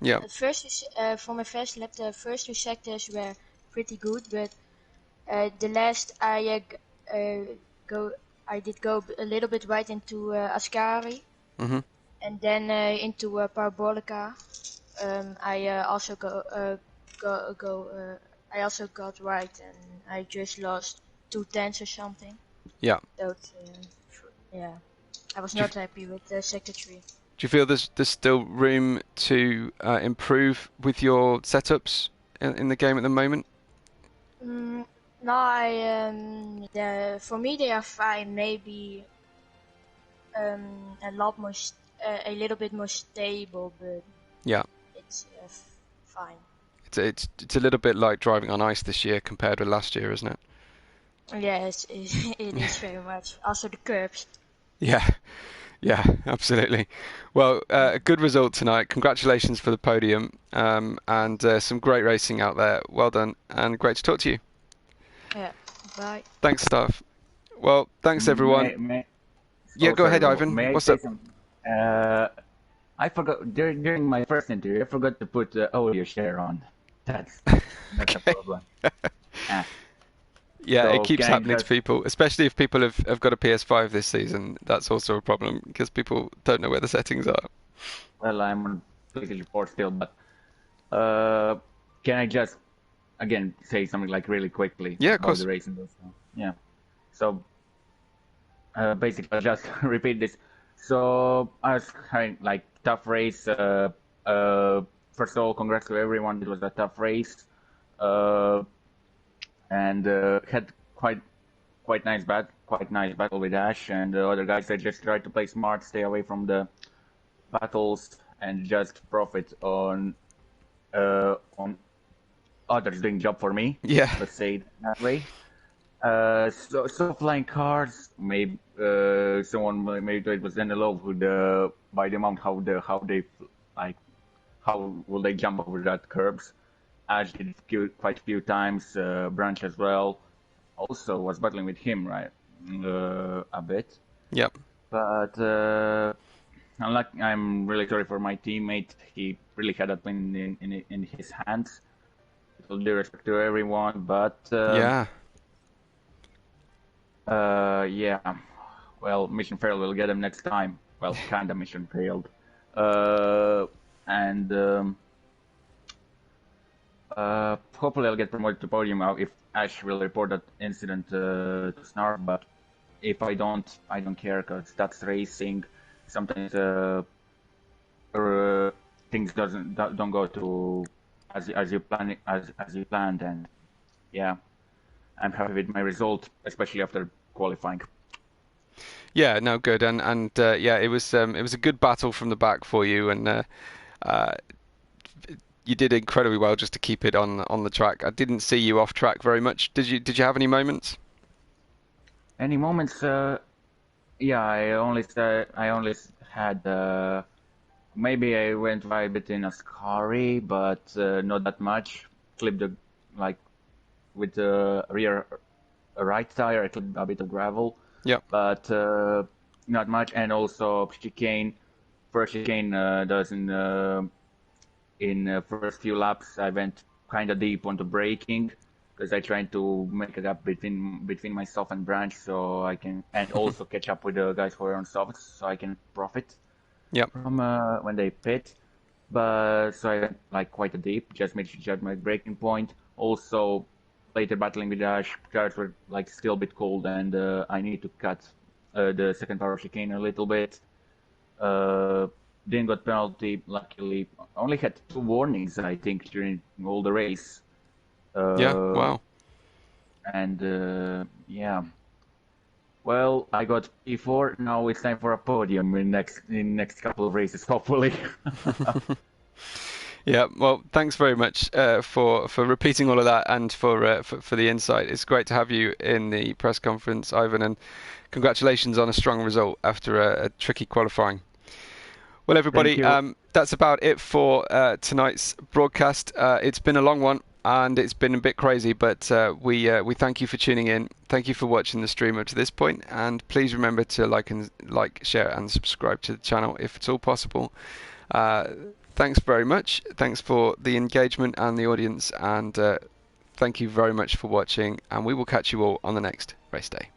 Yeah. For my first lap, the first two sectors were pretty good, but the last go I did go a little bit right into Ascari, Hmm. and then into Parabolica. I also I also got right, and I just lost 2 tenths or something. Yeah. That, yeah, I was Do you, not happy with sector 3. do you feel there's still room to improve with your setups in the game at the moment? Mm, no, for me they are fine. Maybe a little bit more stable, but Yeah. it's fine. It's a little bit like driving on ice this year compared with last year, isn't it? Yes, it is very much. Also the curbs. Yeah. Yeah, absolutely. Well, a good result tonight. Congratulations for the podium, and some great racing out there. Well done, and great to talk to you. Yeah, bye. Thanks, staff. Well, thanks everyone. May, Yeah, oh, go ahead, sorry, Ivan. may I What's say up? something? I forgot during my first interview. I forgot to put audio share on. That's a Okay. problem. Ah, Yeah, it so keeps can I happening to just people, especially if people have got a PS5 this season. That's also a problem because people don't know where the settings are. well, I'm on PlayStation 4 still, but uh, can I just again say something like really quickly Yeah, of about course. the racing? Also? Yeah. So basically, I'll just repeat this. So I was having like tough race. First of all, congrats to everyone. It was a tough race, uh, and had quite nice battle with Ash and the other guys. They just tried to play smart, stay away from the battles, and just profit on others doing job for me. Yeah. Let's say it that way. So flying cars, maybe someone maybe it was in love with by the amount how they like how will they jump over that curbs. Ash did quite a few times, Branch as well. Also was battling with him, right? A bit, Yep. but I'm really sorry for my teammate. He really had that win in his hands. With all due respect to everyone, but Yeah. yeah. Well, mission failed. We'll get him next time. Well, kinda mission failed. And hopefully I'll get promoted to podium now if Ash will report that incident to Snarf. But if I don't care because that's racing. Sometimes things don't go to as you planned, and yeah, I'm happy with my result, especially after qualifying. Yeah, no, good, and yeah, it was a good battle from the back for you, and uh, you did incredibly well just to keep it on the track. I didn't see you off track very much. Did you have any moments? Any moments? Yeah, I only had maybe I went by a bit in Ascari, but not that much. Clipped the like with the rear right tire. I clipped a bit of gravel, Yep. but not much. And also chicane. First chicane does in first few laps. I went kind of deep onto braking because I trying to make a gap between myself and Branch, so I can and also catch up with the guys who are on softs, so I can profit from when they pit. But so I went like quite a deep, just made sure my breaking point. Also, later battling with Dash, cars were like still a bit cold, and I need to cut the second power chicane a little bit. Didn't got penalty. Luckily, only had 2 warnings, I think, during all the race. Wow. And yeah. Well, I got P4. Now it's time for a podium in next couple of races, hopefully. Yeah, well, thanks very much for repeating all of that and for the insight. It's great to have you in the press conference, Ivan, and congratulations on a strong result after a tricky qualifying. Well, everybody, that's about it for tonight's broadcast. It's been a long one and it's been a bit crazy, but we thank you for tuning in. Thank you for watching the stream up to this point, and please remember to like, share, and subscribe to the channel if it's all possible. Thanks very much. Thanks for the engagement and the audience, and thank you very much for watching, and we will catch you all on the next race day.